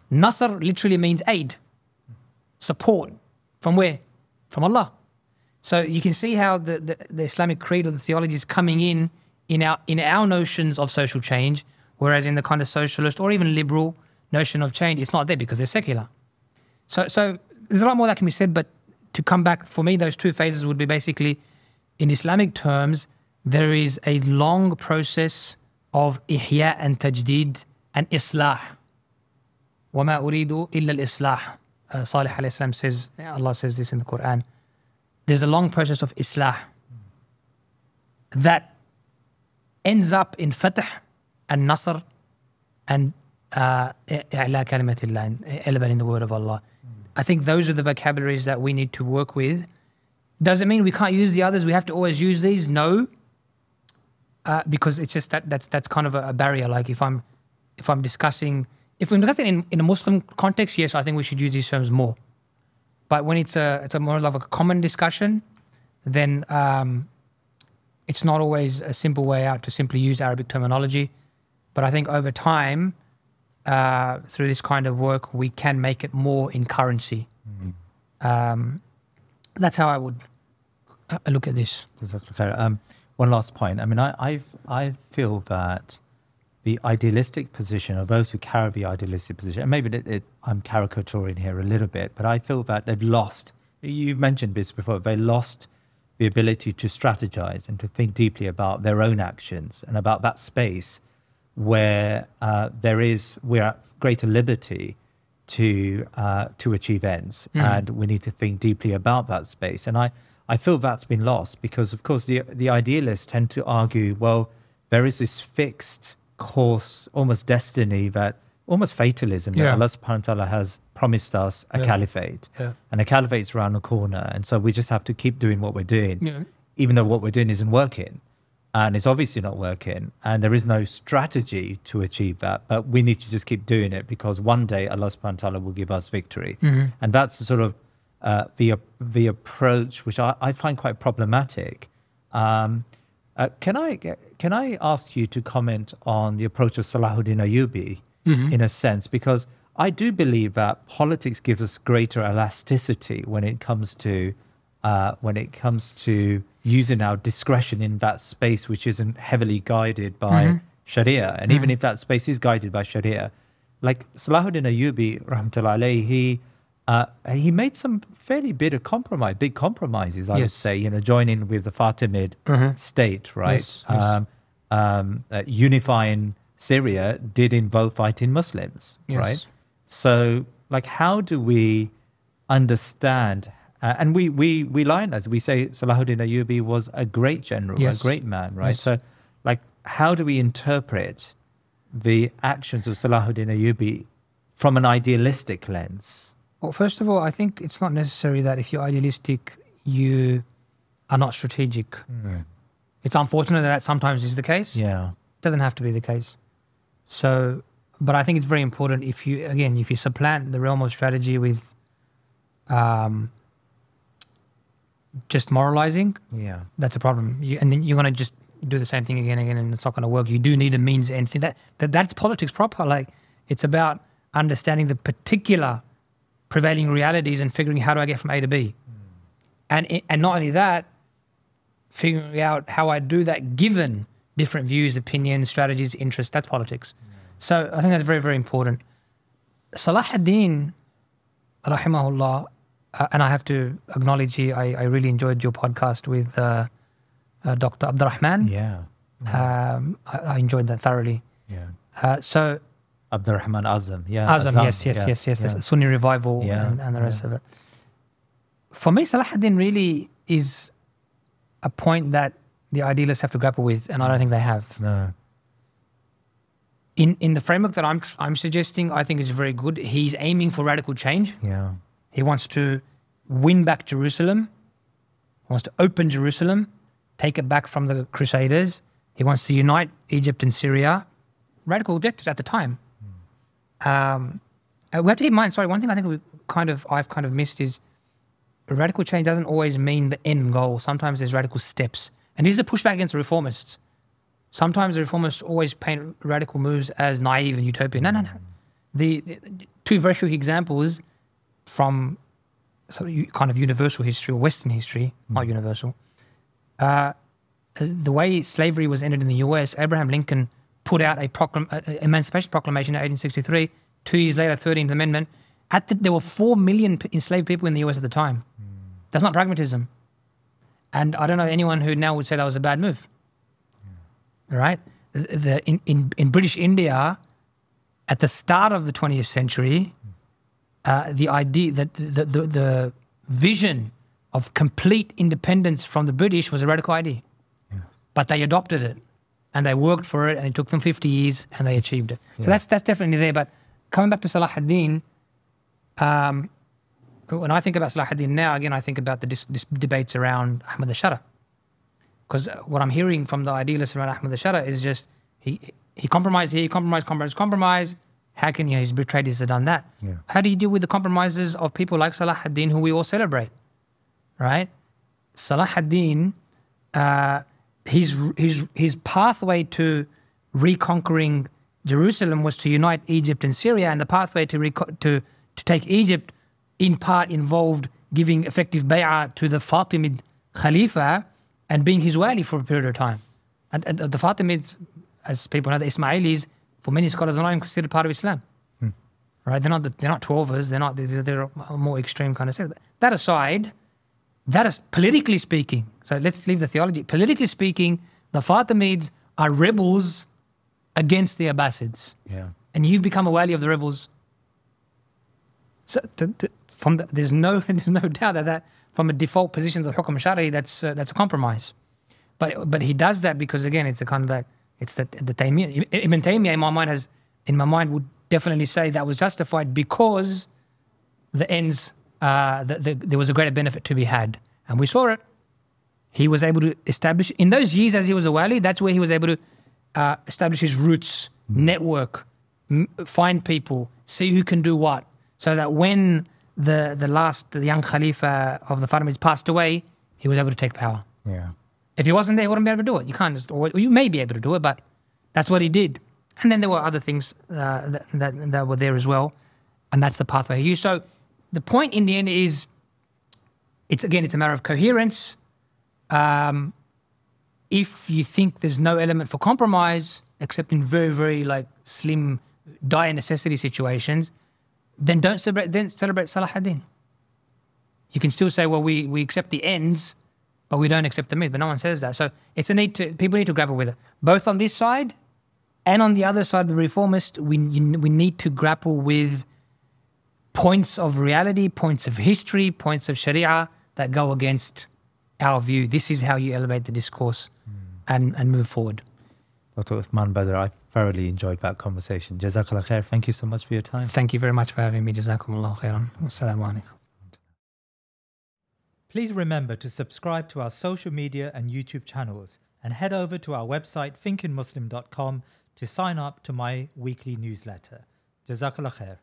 Nasr literally means aid, support. From where? From Allah. So you can see how the Islamic creed or the theology is coming in our notions of social change, whereas in the kind of socialist or even liberal notion of change, it's not there because they're secular. So there's a lot more that can be said, but to come back, for me, those two phases would be basically, in Islamic terms, there is a long process of ihya and tajdeed and islah. وَمَا أُرِيدُ إِلَّا الْإِصْلَاحِ Salih alayhi salam says, Allah says this in the Quran, there's a long process of islah that ends up in fatah and nasr and i'la kalimatillah, and elevating the word of Allah. I think those are the vocabularies that we need to work with. Does it mean we can't use the others? We have to always use these? No, because it's just that's kind of a barrier. Like if I'm discussing in a Muslim context, yes, I think we should use these terms more. But when it's a more of a common discussion, then it's not always a simple way out to simply use Arabic terminology. But I think over time, through this kind of work, we can make it more in currency. That's how I would look at this.
One last point. I mean, I feel that the idealistic position, or those who carry the idealistic position, and maybe I'm caricaturing here a little bit, but I feel that they've lost, you've mentioned this before, they lost the ability to strategize and to think deeply about their own actions and about that space where we're at greater liberty to achieve ends, and we need to think deeply about that space. And I feel that's been lost because, of course, the idealists tend to argue, well, there is this fixed course, almost destiny, almost fatalism, that Allah subhanahu wa ta'ala has promised us a caliphate. And a caliphate's around the corner. And so we just have to keep doing what we're doing, even though what we're doing isn't working. And it's obviously not working. And there is no strategy to achieve that. But we need to just keep doing it because one day Allah subhanahu wa ta'ala will give us victory. And that's sort of the approach which I find quite problematic. Can I ask you to comment on the approach of Salahuddin Ayyubi in a sense, because I do believe that politics gives us greater elasticity when it comes to using our discretion in that space which isn't heavily guided by Sharia. And even if that space is guided by Sharia, like Salahuddin Ayyubi, rahmatullah alayhi, he made some fairly big compromises, I would say, joining with the Fatimid state, right? Unifying Syria did involve fighting Muslims, right? So, like, how do we understand? And we line as we say Salahuddin Ayyubi was a great general, a great man, right? So, like, how do we interpret the actions of Salahuddin Ayyubi from an idealistic lens?
Well, first of all, I think it's not necessary that if you're idealistic, you are not strategic. It's unfortunate that sometimes is the case. It doesn't have to be the case. So, but I think it's very important if you supplant the realm of strategy with just moralizing, that's a problem. And then you're going to just do the same thing again and again, and it's not going to work. You do need a means end. That's politics proper. Like, it's about understanding the particular prevailing realities and figuring how do I get from A to B. And not only that, figuring out how I do that given different views, opinions, strategies, interests. That's politics. So I think that's very, very important. Salahuddin, rahimahullah, and I have to acknowledge here, I really enjoyed your podcast with Dr. Abdurrahman. I enjoyed that thoroughly. So
Abdurrahman Azam,
yes. The Sunni revival and the rest of it. For me, Salahuddin really is a point that the idealists have to grapple with, and I don't think they have.
No.
In the framework that I'm suggesting, I think is very good. He's aiming for radical change. He wants to win back Jerusalem. He wants to open Jerusalem, take it back from the Crusaders. He wants to unite Egypt and Syria. Radical objectives at the time. We have to keep in mind, one thing I think I've kind of missed is radical change doesn't always mean the end goal. Sometimes there's radical steps. And this is a pushback against the reformists. Sometimes the reformists always paint radical moves as naive and utopian. No. The two very few examples from kind of universal history or Western history, not universal. The way slavery was ended in the US, Abraham Lincoln put out a Emancipation Proclamation in 1863. 2 years later, 13th Amendment. There were 4 million enslaved people in the US at the time. That's not pragmatism. And I don't know anyone who now would say that was a bad move. Right? In British India, at the start of the 20th century, the idea that the vision of complete independence from the British was a radical idea. Yeah. But they adopted it and they worked for it, and it took them 50 years and they achieved it. So that's definitely there. But coming back to Salah ad-Din, when I think about Salah ad-Din now, again, I think about the debates around Ahmad al-Shara. Because what I'm hearing from the idealists around Ahmad al-Shara is just he compromised here, compromised. How can he's betrayed this and done that? Yeah. How do you deal with the compromises of people like Salah ad-Din, who we all celebrate, right? Salah ad-Din, his pathway to reconquering Jerusalem was to unite Egypt and Syria, and the pathway to take Egypt in part involved giving effective bay'ah to the Fatimid Khalifa and being his wali for a period of time. And the Fatimids, as people know, the Ismailis, for many scholars, are not even considered part of Islam. Right? They're not 12ers. They're a more extreme kind of sect. That aside, that is politically speaking. So let's leave the theology. Politically speaking, the Fatimids are rebels against the Abbasids. Yeah. And you've become a wali of the rebels. So there's no doubt that from a default position of the Hukm Shari, that's a compromise. But he does that because, again, it's the kind of it's the Taymiyyah. Ibn Taymiyyah in my mind would definitely say that was justified because the ends, there was a greater benefit to be had. And we saw it. He was able to establish, in those years as he was a wali, that's where he was able to establish his roots, network, find people, see who can do what. So that when the young Khalifa of the Fatimids passed away, he was able to take power. Yeah. If he wasn't there, he wouldn't be able to do it. You can't just, or you may be able to do it, but that's what he did. And then there were other things that were there as well, and that's the pathway he used. So the point in the end is, it's a matter of coherence. If you think there's no element for compromise, except in very, very slim, dire necessity situations, then don't celebrate Salah ad-Din. You can still say, well, we accept the ends, but we don't accept the means. But no one says that. So it's people need to grapple with it. Both on this side and on the other side of the reformist, we need to grapple with points of reality, points of history, points of Sharia that go against our view. This is how you elevate the discourse and move forward.
Dr. Uthman Badar, I thoroughly enjoyed that conversation. Jazakallah khair. Thank you so much for your time.
Thank you very much for having me. Jazakumullah khairan. Wassalamu alaikum.
Please remember to subscribe to our social media and YouTube channels and head over to our website thinkingmuslim.com to sign up to my weekly newsletter. Jazakallah khair.